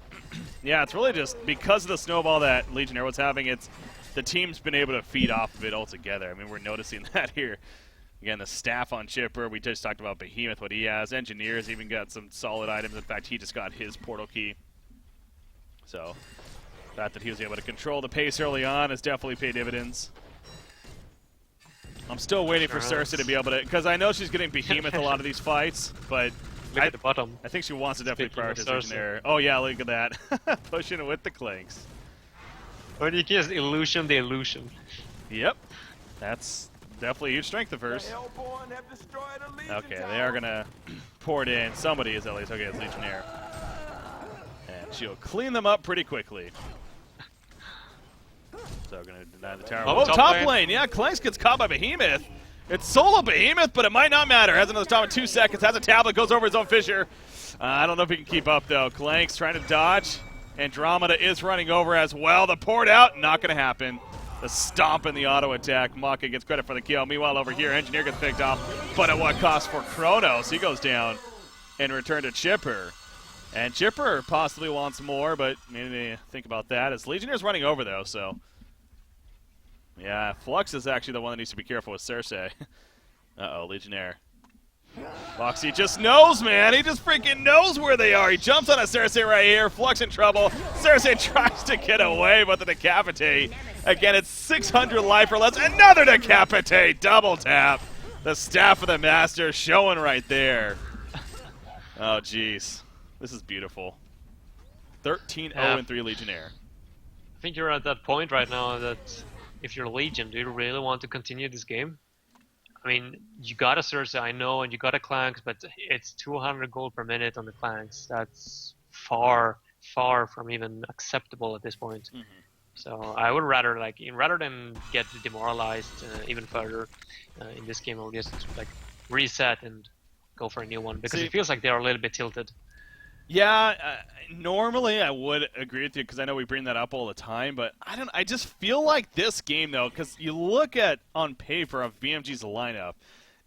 Yeah, it's really just because of the snowball that Legionnaire was having, it's the team's been able to feed off of it altogether. I mean, we're noticing that here. Again, the staff on Chipper, we just talked about Behemoth, what he has. Engineer's even got some solid items. In fact, he just got his Portal Key. So, the fact that he was able to control the pace early on has definitely paid dividends. I'm still waiting for Cersei to be able to, because I know she's getting Behemoth a lot of these fights, but look at the bottom. I think she wants to definitely prioritize Legionnaire. Oh yeah, look at that. Pushing it with the Clanks. Or you can just illusion the illusion. Yep. That's definitely a huge strength of hers. Okay, they are going to pour it in. Somebody is at least. Okay, it's Legionnaire. And she'll clean them up pretty quickly. So going to deny the tower. Oh, Oh, top lane. Yeah, Clanks gets caught by Behemoth. It's solo Behemoth, but it might not matter. Has another stop in 2 seconds. Has a tablet. Goes over his own fissure. I don't know if he can keep up, though. Clanks trying to dodge. Andromeda is running over as well. The port out. Not going to happen. The stomp in the auto attack. Maka gets credit for the kill. Meanwhile, over here, Engineer gets picked off. But at what cost for Kronos? He goes down and return to Chipper. And Chipper possibly wants more, but maybe think about that. As Legionnaire's running over, though, so... Yeah, Flux is actually the one that needs to be careful with Cersei. Uh-oh, Legionnaire. Foxy just knows, man. He just freaking knows where they are. He jumps on a Cersei right here. Flux in trouble. Cersei tries to get away, but the decapitate. Again, it's 600 life or less. Another decapitate. Double tap. The staff of the master showing right there. Oh, jeez. This is beautiful. 13-0-3 Legionnaire. I think you're at that point right now that if you're Legion, do you really want to continue this game? I mean, you got a Cersei, I know, and you got a Clanks, but it's 200 gold per minute on the Clanks. That's far, far from even acceptable at this point. Mm-hmm. So I would rather, rather than get demoralized even further in this game, I'll just reset and go for a new one, because it feels like they're a little bit tilted. Yeah, normally I would agree with you because I know we bring that up all the time, but I just feel like this game, though, because you look at on paper of BMG's lineup,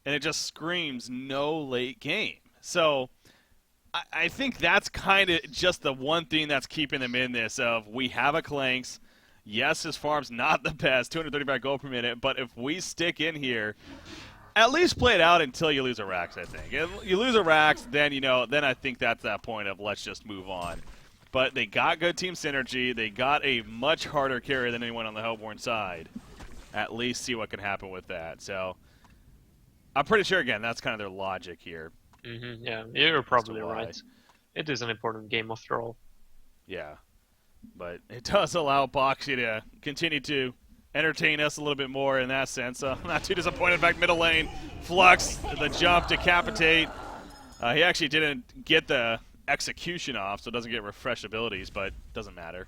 and it just screams no late game. So I think that's kind of just the one thing that's keeping them in this of we have a Clanks. Yes, his farm's not the best, 235 gold per minute, but if we stick in here, at least play it out until you lose a Rax, I think. If you lose a Rax, then, then I think that's that point of let's just move on. But they got good team synergy. They got a much harder carry than anyone on the Hellborn side. At least see what can happen with that. So I'm pretty sure, again, that's kind of their logic here. Mm-hmm, yeah, you're probably right. It is an important game after all. Yeah. But it does allow Boxy to continue to entertain us a little bit more in that sense. Not too disappointed. In fact, middle lane, Flux, the jump, decapitate. He actually didn't get the execution off, so doesn't get refresh abilities, but doesn't matter.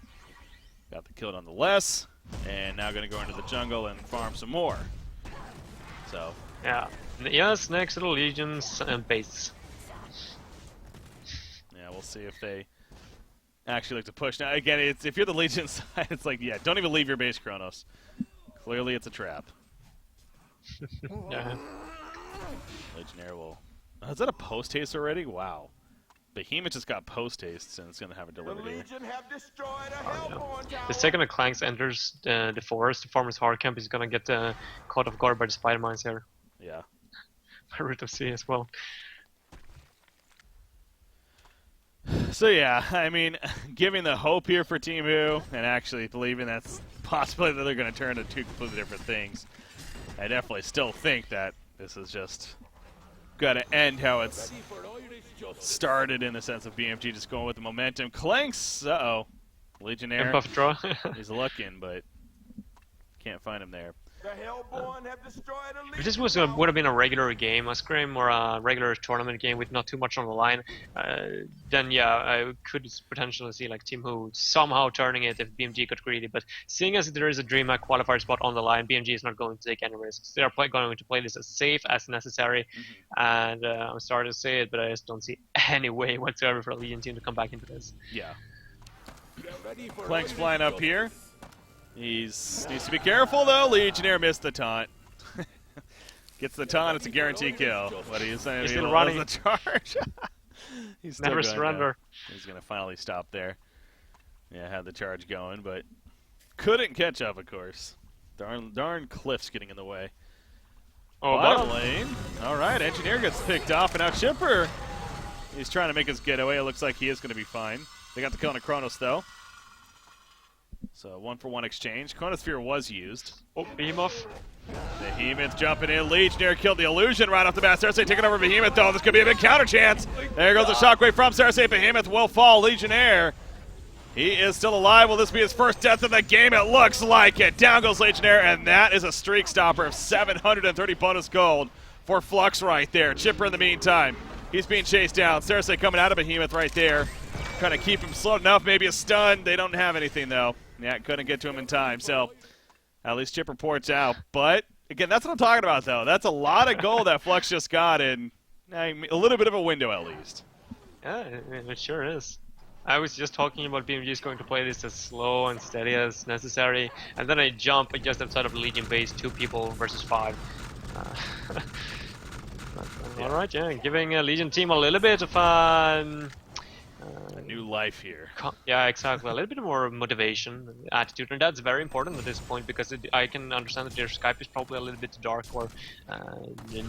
Got the kill nonetheless, and now going to go into the jungle and farm some more. So yeah, yes, next to the Legions and base. Yeah, we'll see if they actually like to push. Now, again, it's if you're the Legion side, it's like, yeah, don't even leave your base, Kronos. Clearly, it's a trap. Yeah. Legionnaire will... Oh, is that a post-haste already? Wow. Behemoth just got post-haste, and it's going to have a delivered here. The second the Clanks enters the forest, the farmer's hard camp is going to get caught off guard by the spider mines here. Yeah. By Root of Sea as well. So yeah, I mean, giving the hope here for Team Who, and actually believing that's possibly that they're going to turn into two completely different things. I definitely still think that this is just going to end how it's started in the sense of BMG just going with the momentum. Clanks, Legionnaire. Buff draw. He's looking, but can't find him there. If this would have been a regular game, a scrim or a regular tournament game with not too much on the line, then yeah, I could potentially see Team Who somehow turning it if BMG got greedy. But seeing as there is a DreamHack qualifier spot on the line, BMG is not going to take any risks. They are going to play this as safe as necessary, and I'm sorry to say it, but I just don't see any way whatsoever for a Legion team to come back into this. Yeah. Clanks flying up here. He needs to be careful, though. Legionnaire missed the taunt. Gets the taunt, it's a guaranteed kill. What are you saying? He's still running. The charge. He's still never going surrender. Down. He's going to finally stop there. Yeah, had the charge going, but couldn't catch up, of course. Darn cliffs getting in the way. Oh, bottom lane. All right, Engineer gets picked off, and now Chipper. He's trying to make his getaway. It looks like he is going to be fine. They got the kill on Kronos, though. So 1-for-1 exchange. Chronosphere was used. Oh, Behemoth. Behemoth jumping in. Legionnaire killed the illusion right off the bat. Cersei taking over Behemoth, though. This could be a big counter chance. There goes the shockwave from Cersei. Behemoth will fall. Legionnaire. He is still alive. Will this be his first death of the game? It looks like it. Down goes Legionnaire, and that is a streak stopper of 730 bonus gold for Flux right there. Chipper in the meantime. He's being chased down. Cersei coming out of Behemoth right there. Trying to keep him slow enough. Maybe a stun. They don't have anything, though. Yeah, couldn't get to him in time. So At least Chipper ports out. But, again, that's what I'm talking about, though. That's a lot of gold that Flux just got in a little bit of a window, at least. Yeah, it sure is. I was just talking about BMG is going to play this as slow and steady as necessary, and then I jump just outside of Legion base, 2 people versus 5. All right, yeah, giving a Legion team a little bit of a new life here. Yeah, exactly. A little bit more motivation, attitude, and that's very important at this point because I can understand that their Skype is probably a little bit dark or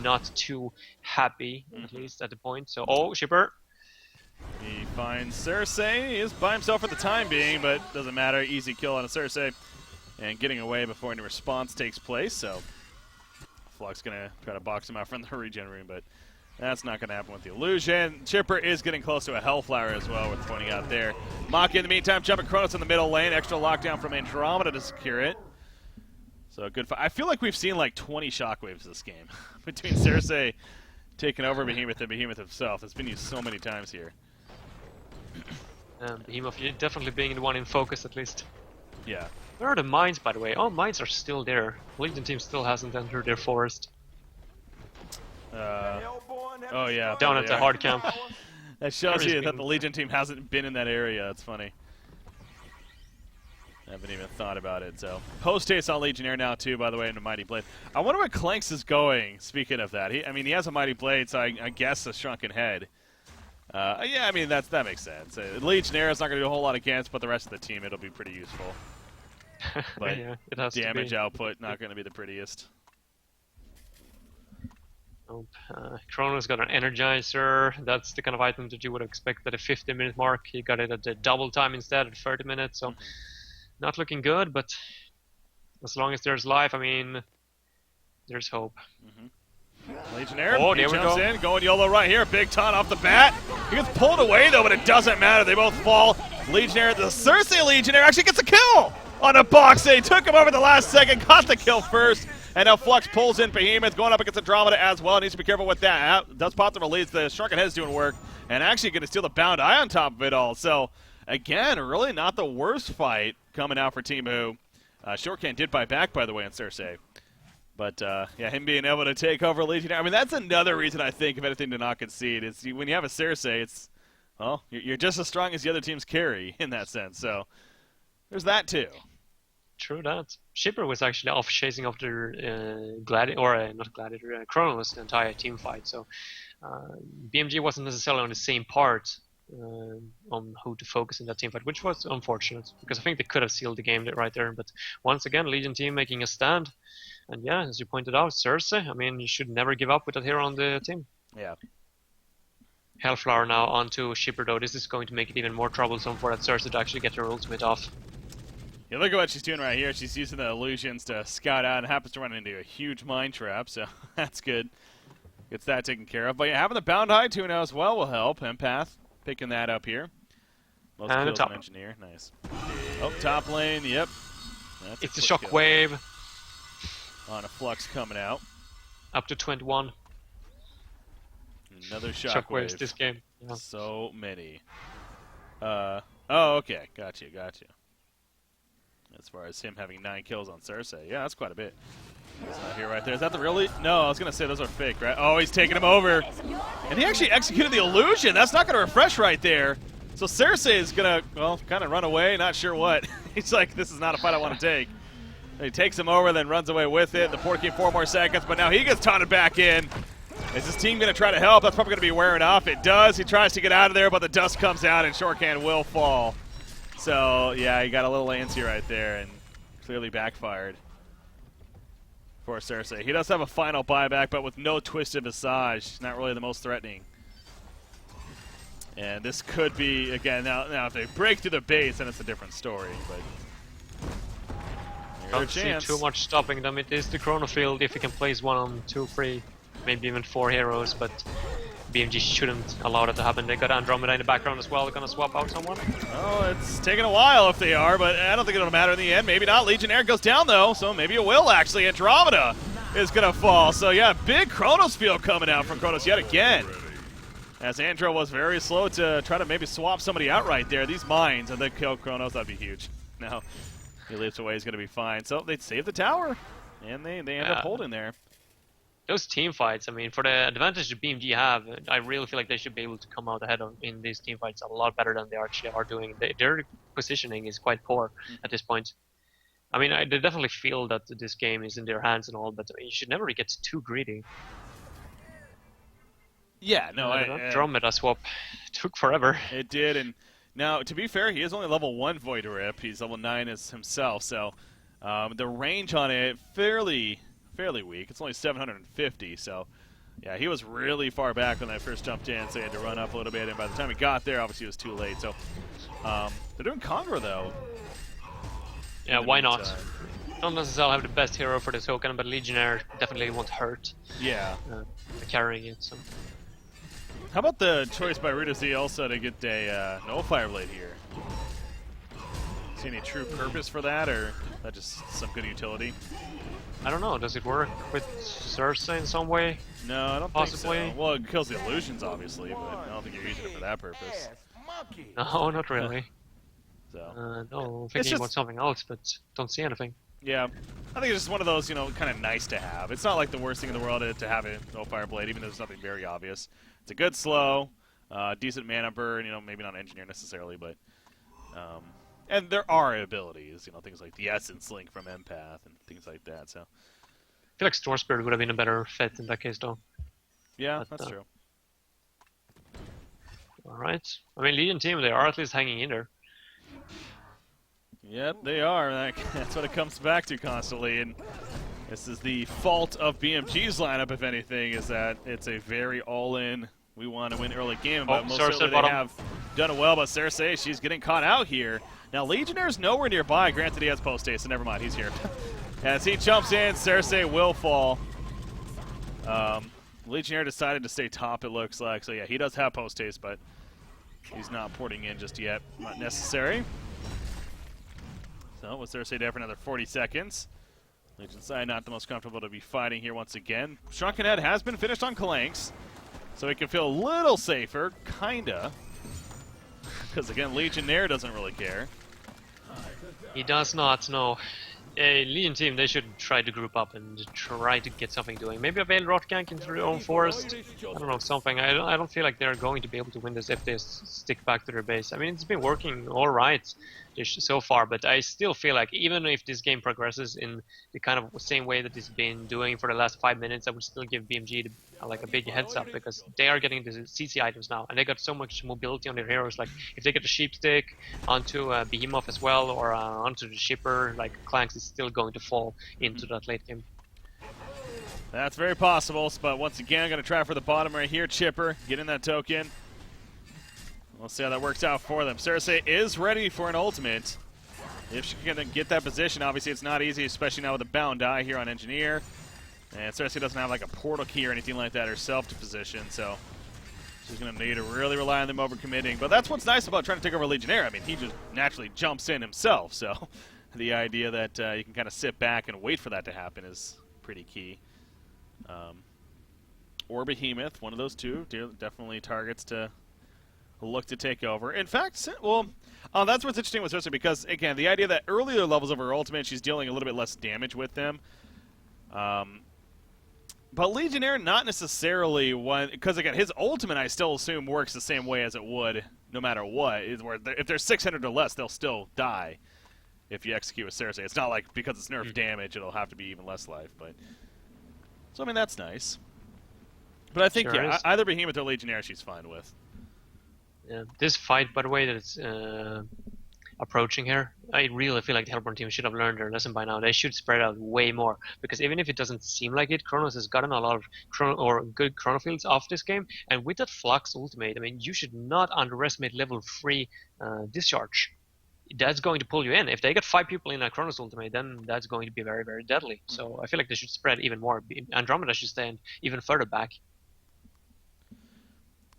not too happy, at least at the point. So, oh, Shipper. He finds Cersei. He is by himself for the time being, but doesn't matter. Easy kill on a Cersei. And getting away before any response takes place, so Flux going to try to box him out from the regen room, but that's not going to happen with the illusion. Chipper is getting close to a Hellflower as well, worth pointing out there. Maki in the meantime, jumping Kronos in the middle lane. Extra lockdown from Andromeda to secure it. So a good fight. I feel like we've seen like 20 shockwaves this game between Cersei taking over Behemoth and Behemoth himself. It's been used so many times here. Behemoth definitely being the one in focus at least. Yeah. Where are the mines, by the way? Oh, mines are still there. Legion team still hasn't entered their forest. Oh yeah. Down at the hard camp. That shows you that the Legion team hasn't been in that area. That's funny. I haven't even thought about it. So post haste on Legionnaire now too, by the way, into Mighty Blade. I wonder where Clanks is going. Speaking of that, I mean he has a Mighty Blade, so I guess a Shrunken Head. Yeah, I mean that makes sense. Legionnaire is not going to do a whole lot against, but the rest of the team it'll be pretty useful. But yeah, it has damage output not going to be the prettiest. Nope. Kronos got an Energizer. That's the kind of item that you would expect at a 50-minute mark. He got it at the double time instead at 30 minutes. So not looking good, but as long as there's life, I mean, there's hope. Legionnaire, oh, he there we jumps go. in, going YOLO right here. Big taunt off the bat. He gets pulled away though, but it doesn't matter. They both fall. Legionnaire, the Cersei Legionnaire actually gets a kill on a box. They took him over the last second, got the kill first. And now Flux pulls in Behemoth, going up against Andromeda as well. Needs to be careful with that. Does pop the release. The Shrunken Head's doing work. And actually going to steal the Bound Eye on top of it all. So, again, really not the worst fight coming out for Team Who. Shortcan did buy back, by the way, on Cersei. But, yeah, him being able to take over Legionnaire. I mean, that's another reason I think, if anything, to not concede. Is when you have a Cersei, it's, well, you're just as strong as the other team's carry in that sense. So, there's that, too. True that. Shipper was actually off chasing after Kronos the entire team fight. So BMG wasn't necessarily on the same part on who to focus in that team fight, which was unfortunate because I think they could have sealed the game right there. But once again, Legion team making a stand. And yeah, as you pointed out, Cersei, I mean, you should never give up with that hero on the team. Yeah. Hellflower now onto Shipper though. This is going to make it even more troublesome for that Cersei to actually get her ultimate off. Yeah, look at what she's doing right here. She's using the illusions to scout out and happens to run into a huge mine trap, so that's good. Gets that taken care of. But yeah, having the Bound High tune as well will help. Empath picking that up here. Most and kills top. an engineer. Nice. Oh, top lane, yep. That's It's a quick shockwave. kill. On a Flux coming out. Up to 21. Another Shockwaves this game. Yeah. So many. Oh, okay. Got you. As far as him having 9 kills on Cersei. Yeah, that's quite a bit. He's not here right there. Is that the really? No, I was going to say those are fake, right? Oh, he's taking him over. And he actually executed the illusion. That's not going to refresh right there. So Cersei is going to, well, kind of run away. Not sure what. He's like, this is not a fight I want to take. And he takes him over, then runs away with it. The Porky 4 more seconds, but now he gets taunted back in. Is his team going to try to help? That's probably going to be wearing off. It does. He tries to get out of there, but the dust comes out, and Shortcan will fall. So, yeah, he got a little antsy right there and clearly backfired for Cersei. He does have a final buyback, but with no Twisted Visage. Not really the most threatening. And this could be, again, now if they break through the base, then it's a different story. But Don't see too much stopping them. It is the Chrono Field if you can place 1 on 2, 3, maybe even 4 heroes, but BMG shouldn't allow that to happen. They got Andromeda in the background as well. They're going to swap out someone. Oh, it's taking a while if they are, but I don't think it'll matter in the end. Maybe not. Legionnaire goes down, though, so maybe it will, actually. Andromeda is going to fall. So, yeah, big Chronos field coming out from Chronos yet again. As Andro was very slow to try to maybe swap somebody out right there. These mines, and then kill Chronos, that'd be huge. Now, he leaps away, he's going to be fine. So they save the tower, and they end up holding there. Those team fights, I mean, for the advantage that BMG have, I really feel like they should be able to come out ahead in these team fights a lot better than they actually are doing. Their positioning is quite poor at this point. I mean, they definitely feel that this game is in their hands and all, but you should never get too greedy. Yeah, no, Andromeda swap took forever. It did, and now, to be fair, he is only level 1 Void Rip. He's level 9 as himself, so the range on it, fairly weak. It's only 750, so yeah, he was really far back when I first jumped in, so he had to run up a little bit, and by the time he got there, obviously it was too late. So they're doing Congra, though. Yeah, why not? Don't necessarily have the best hero for the token, but Legionnaire definitely won't hurt. Yeah. Carrying it, so. How about the choice by Rita Z also to get a no Fireblade here? See any true purpose for that, or is that just some good utility? I don't know. Does it work with Cersei in some way? No, I don't Possibly. think so. Well, it kills the illusions, obviously, but I don't think you're using it for that purpose. No, not really. So. No, thinking about something else, but don't see anything. Yeah, I think it's just one of those, kind of nice to have. It's not like the worst thing in the world to have a no Fireblade, even though there's nothing very obvious. It's a good slow, decent mana burn, maybe not engineer necessarily, but and there are abilities, things like the Essence Link from Empath and things like that. So I feel like Storm Spirit would have been a better fit in that case, though. Yeah, that's true. All right. I mean, Legion team, they are at least hanging in there. Yep, they are. That's what it comes back to constantly, and this is the fault of BMG's lineup, if anything, is that it's a very all-in. We want to win early game, but most certainly they have done it well. But Cersei, she's getting caught out here. Now, Legionnaire's nowhere nearby. Granted, he has post haste, so never mind, he's here. As he jumps in, Cersei will fall. Legionnaire decided to stay top, it looks like. So, yeah, he does have post haste, but he's not porting in just yet. Not necessary. So, with Cersei there for another 40 seconds. Legion side not the most comfortable to be fighting here once again. Shrunken Head has been finished on Kalanks, so he can feel a little safer, kinda. Because, again, Legionnaire doesn't really care. He does not, no. A Legion team, they should try to group up and try to get something doing. Maybe a Veil Rot gank into their own forest. I don't know, something. I don't feel like they're going to be able to win this if they stick back to their base. I mean, it's been working all right so far, but I still feel like even if this game progresses in the kind of same way that it's been doing for the last 5 minutes, I would still give BMG like a big heads up, because they are getting the CC items now, and they got so much mobility on their heroes. Like if they get a sheep stick onto Behemoth as well, or onto the shipper, like Clanks is still going to fall into that late game. That's very possible, but once again, I'm going to try for the bottom right here. Chipper, get in that token. We'll see how that works out for them. Cersei is ready for an ultimate. If she can get that position, obviously it's not easy, especially now with a bound die here on Engineer. And Cersei doesn't have like a portal key or anything like that herself to position, so she's going to need to really rely on them overcommitting. But that's what's nice about trying to take over Legionnaire. I mean, he just naturally jumps in himself, so the idea that you can kind of sit back and wait for that to happen is pretty key. Or Behemoth, one of those two, definitely targets to look to take over. In fact, well, that's what's interesting with Cersei, because, again, the idea that earlier levels of her ultimate, she's dealing a little bit less damage with them. But Legionnaire, not necessarily one, because, again, his ultimate, I still assume, works the same way as it would no matter what. If they're 600 or less, they'll still die if you execute with Cersei. It's not like because it's nerf damage, it'll have to be even less life. But so, I mean, that's nice. But I think, yeah, either Behemoth or Legionnaire she's fine with. Yeah, this fight, by the way, that it's approaching here, I really feel like the Hellborn team should have learned their lesson by now. They should spread out way more, because even if it doesn't seem like it, Kronos has gotten a lot of good chronofields off this game, and with that Flux ultimate, I mean, you should not underestimate level 3 discharge. That's going to pull you in. If they get 5 people in a Kronos ultimate, then that's going to be very, very deadly. So I feel like they should spread even more. Andromeda should stand even further back.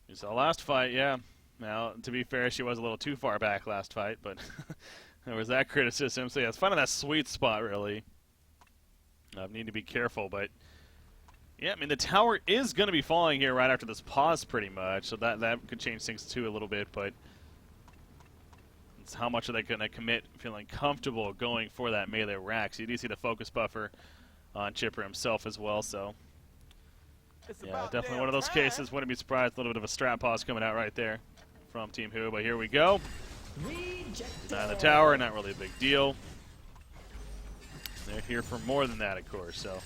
You saw last fight, yeah. Now, to be fair, she was a little too far back last fight, but there was that criticism. So, yeah, it's finding that sweet spot, really. Need to be careful, but, yeah, I mean, the tower is going to be falling here right after this pause, pretty much, so that could change things, too, a little bit, but It's how much are they going to commit, feeling comfortable going for that melee rack. So you do see the focus buffer on Chipper himself as well. So yeah, definitely one of those cases. Wouldn't be surprised. A little bit of a strap pause coming out right there from Team Who. But here we go. Design the tower, not really a big deal. They're here for more than that, of course. So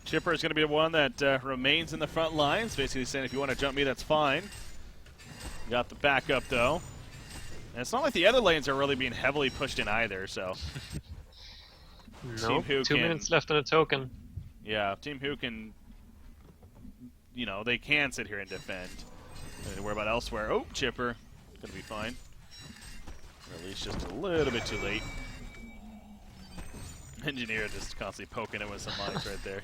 Chipper is going to be the one that remains in the front lines, basically saying if you want to jump me, that's fine. Got the backup, though. And it's not like the other lanes are really being heavily pushed in either, so. No, 2 minutes left on the token. Yeah, Team Who can, you know, they can sit here and defend. Nothing to worry about elsewhere. Oh, Chipper. Going to be fine. Or at least just a little bit too late. Engineer just constantly poking it with some lines right there.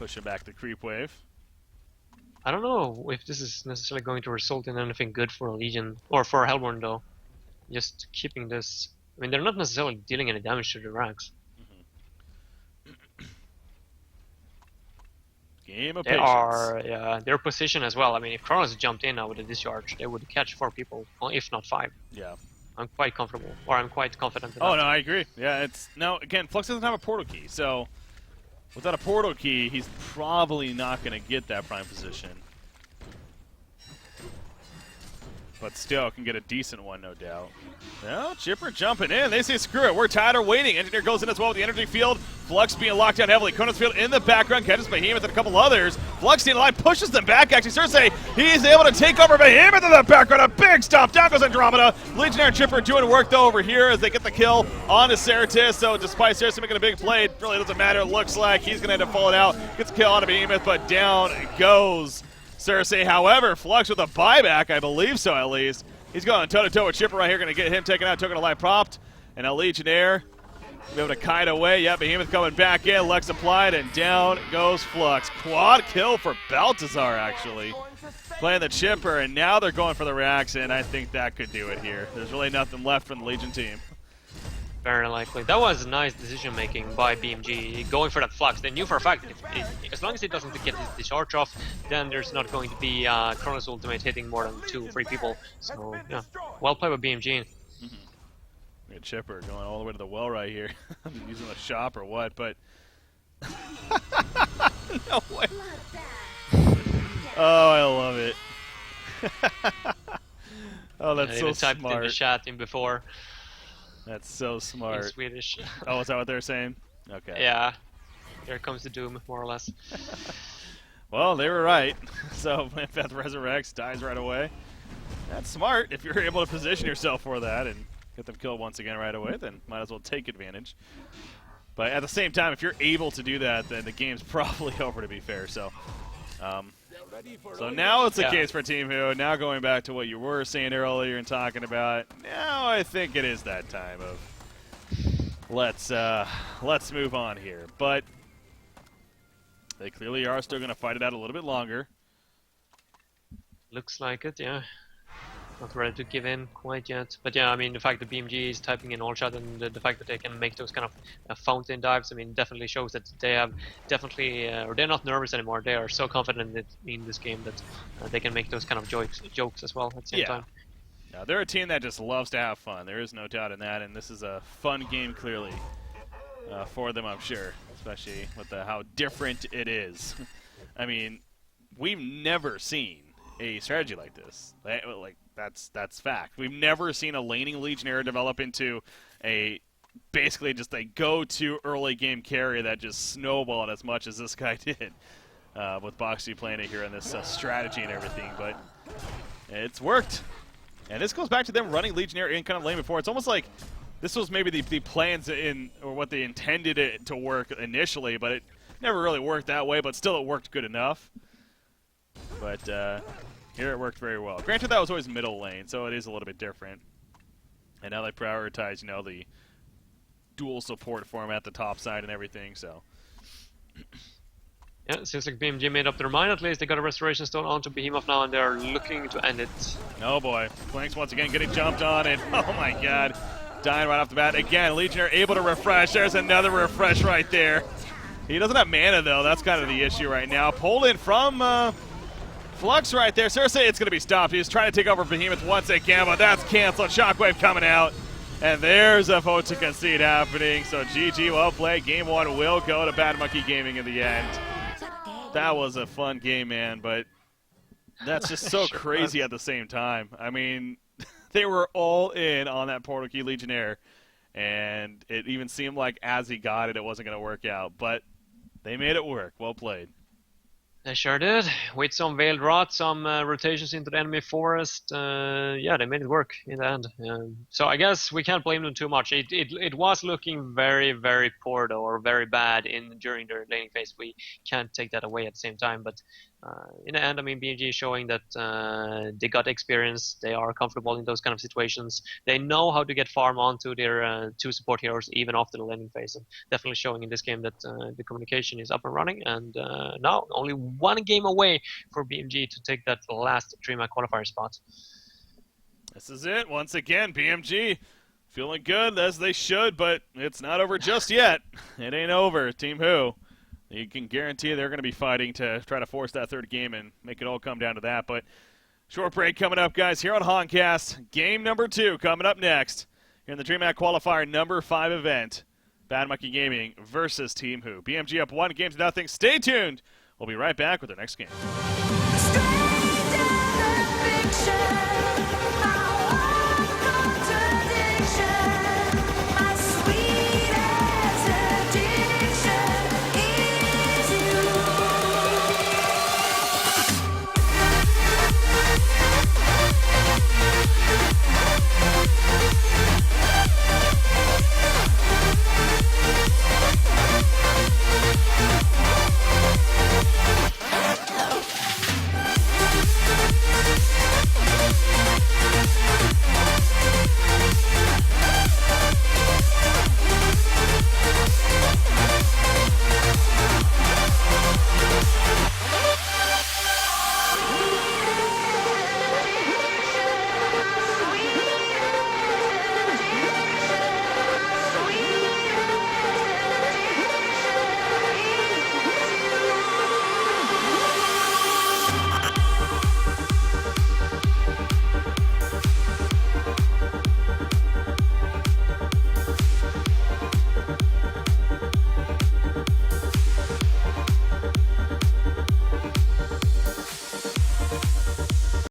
Pushing back the creep wave. I don't know if this is necessarily going to result in anything good for Legion, or for Hellborn though. Just keeping this... I mean, they're not necessarily dealing any damage to the racks. Game of They patience. are, yeah, their position as well. I mean, if Kronos jumped in now with a discharge, they would catch 4 people, well, if not 5. Yeah. I'm quite comfortable, or I'm quite confident in Oh, that. no, I agree. Yeah, it's... Now, again, Flux doesn't have a portal key, so... Without a portal key, he's probably not going to get that prime position. But still, can get a decent one, no doubt. Well, Chipper jumping in. They say, screw it, we're tired of waiting. Engineer goes in as well with the energy field. Flux being locked down heavily. Kronos field in the background, catches Behemoth and a couple others. Flux staying alive, pushes them back. Actually, Cersei, he's able to take over Behemoth in the background. A big stop. Down goes Andromeda. Legionnaire and Chipper doing work, though, over here as they get the kill on to Ceratus. So despite Cersei making a big play, it really doesn't matter. It looks like he's going to end up falling out. Gets a kill on a Behemoth, but down goes Cersei. However, Flux with a buyback, I believe so at least. He's going toe-to-toe with Chipper right here. Going to get him taken out. Token of life propped. And a Legionnaire be able to kite away. Yeah, Behemoth coming back in. Lex applied, and down goes Flux. Quad kill for Baltazar, actually. Playing the Chipper, and now they're going for the reaction. And I think that could do it here. There's really nothing left from the Legion team. Very likely. That was nice decision making by BMG, going for that Flux. They knew for a fact, as long as it doesn't get his discharge off, then there's not going to be Kronos ultimate hitting more than 2 or 3 people. So, yeah, well played by BMG. Good Chipper going all the way to the well right here. Using the shop or what, but... no way. Oh, I love it. Oh, that's so typed smart. in the chat in before. That's so smart. In Swedish. Oh, is that what they're saying? Okay. Yeah. Here comes the doom, more or less. Well, they were right. So, Beth resurrects, dies right away. That's smart. If you're able to position yourself for that and get them killed once again right away, then might as well take advantage. But at the same time, if you're able to do that, then the game's probably over, to be fair. So, so now it's a case for Team Who. Now going back to what you were saying earlier and talking about, now I think it is that time of let's move on here. But they clearly are still going to fight it out a little bit longer. Looks like it, yeah. Not ready to give in quite yet. But yeah, I mean, the fact that BMG is typing in all shot and the fact that they can make those kind of fountain dives, I mean, definitely shows that they have definitely, or they're not nervous anymore. They are so confident in this game that they can make those kind of jokes as well at the same time. Now, they're a team that just loves to have fun. There is no doubt in that, and this is a fun game, clearly, for them, I'm sure, especially with how different it is. I mean, we've never seen a strategy like this. Like that's fact. We've never seen a laning Legionnaire develop into a basically just a go-to early game carry that just snowballed as much as this guy did with Boxy playing it here in this strategy and everything. But it's worked, and this goes back to them running Legionnaire in kind of lane before. It's almost like this was maybe the plans in or what they intended it to work initially, but it never really worked that way. But still, it worked good enough. But here it worked very well. Granted, that was always middle lane, so it is a little bit different. And now they prioritize, you know, the dual support format, the top side and everything, so. Yeah, it seems like BMG made up their mind at least. They got a Restoration Stone onto Behemoth now, and they're looking to end it. Oh boy. Flanks once again getting jumped on, and oh my god. Dying right off the bat. Again, Legionnaire able to refresh. There's another refresh right there. He doesn't have mana, though. That's kind of the issue right now. Pulled in from Flux right there. Cersei, it's going to be stopped. He's trying to take over Behemoth once again, but that's canceled. Shockwave coming out. And there's a vote to concede happening. So GG, well played. Game 1 will go to Bad Monkey Gaming in the end. That was a fun game, man, but that's just so Sure crazy was. at the same time. I mean, they were all in on that Portal Key Legionnaire, and it even seemed like as he got it, it wasn't going to work out. But they made it work. Well played. They sure did. With some Veiled Rot, some rotations into the enemy forest. Yeah, they made it work in the end. So I guess we can't blame them too much. It was looking very, very poor, though, or very bad during their laning phase. We can't take that away at the same time. But in the end, I mean, BMG is showing that they got experience. They are comfortable in those kind of situations. They know how to get farm onto their 2 support heroes even after the laning phase. And definitely showing in this game that the communication is up and running. And now only 1 game away for BMG to take that last DreamHack Qualifier spot. This is it. Once again, BMG feeling good, as they should, but it's not over just yet. It ain't over. Team Who, you can guarantee they're going to be fighting to try to force that 3rd game and make it all come down to that. But short break coming up, guys, here on Honcast. Game number 2 coming up next here in the DreamHack Qualifier number 5 event. Bad Monkey Gaming versus Team Who. BMG up 1 game to nothing. Stay tuned. We'll be right back with our next game.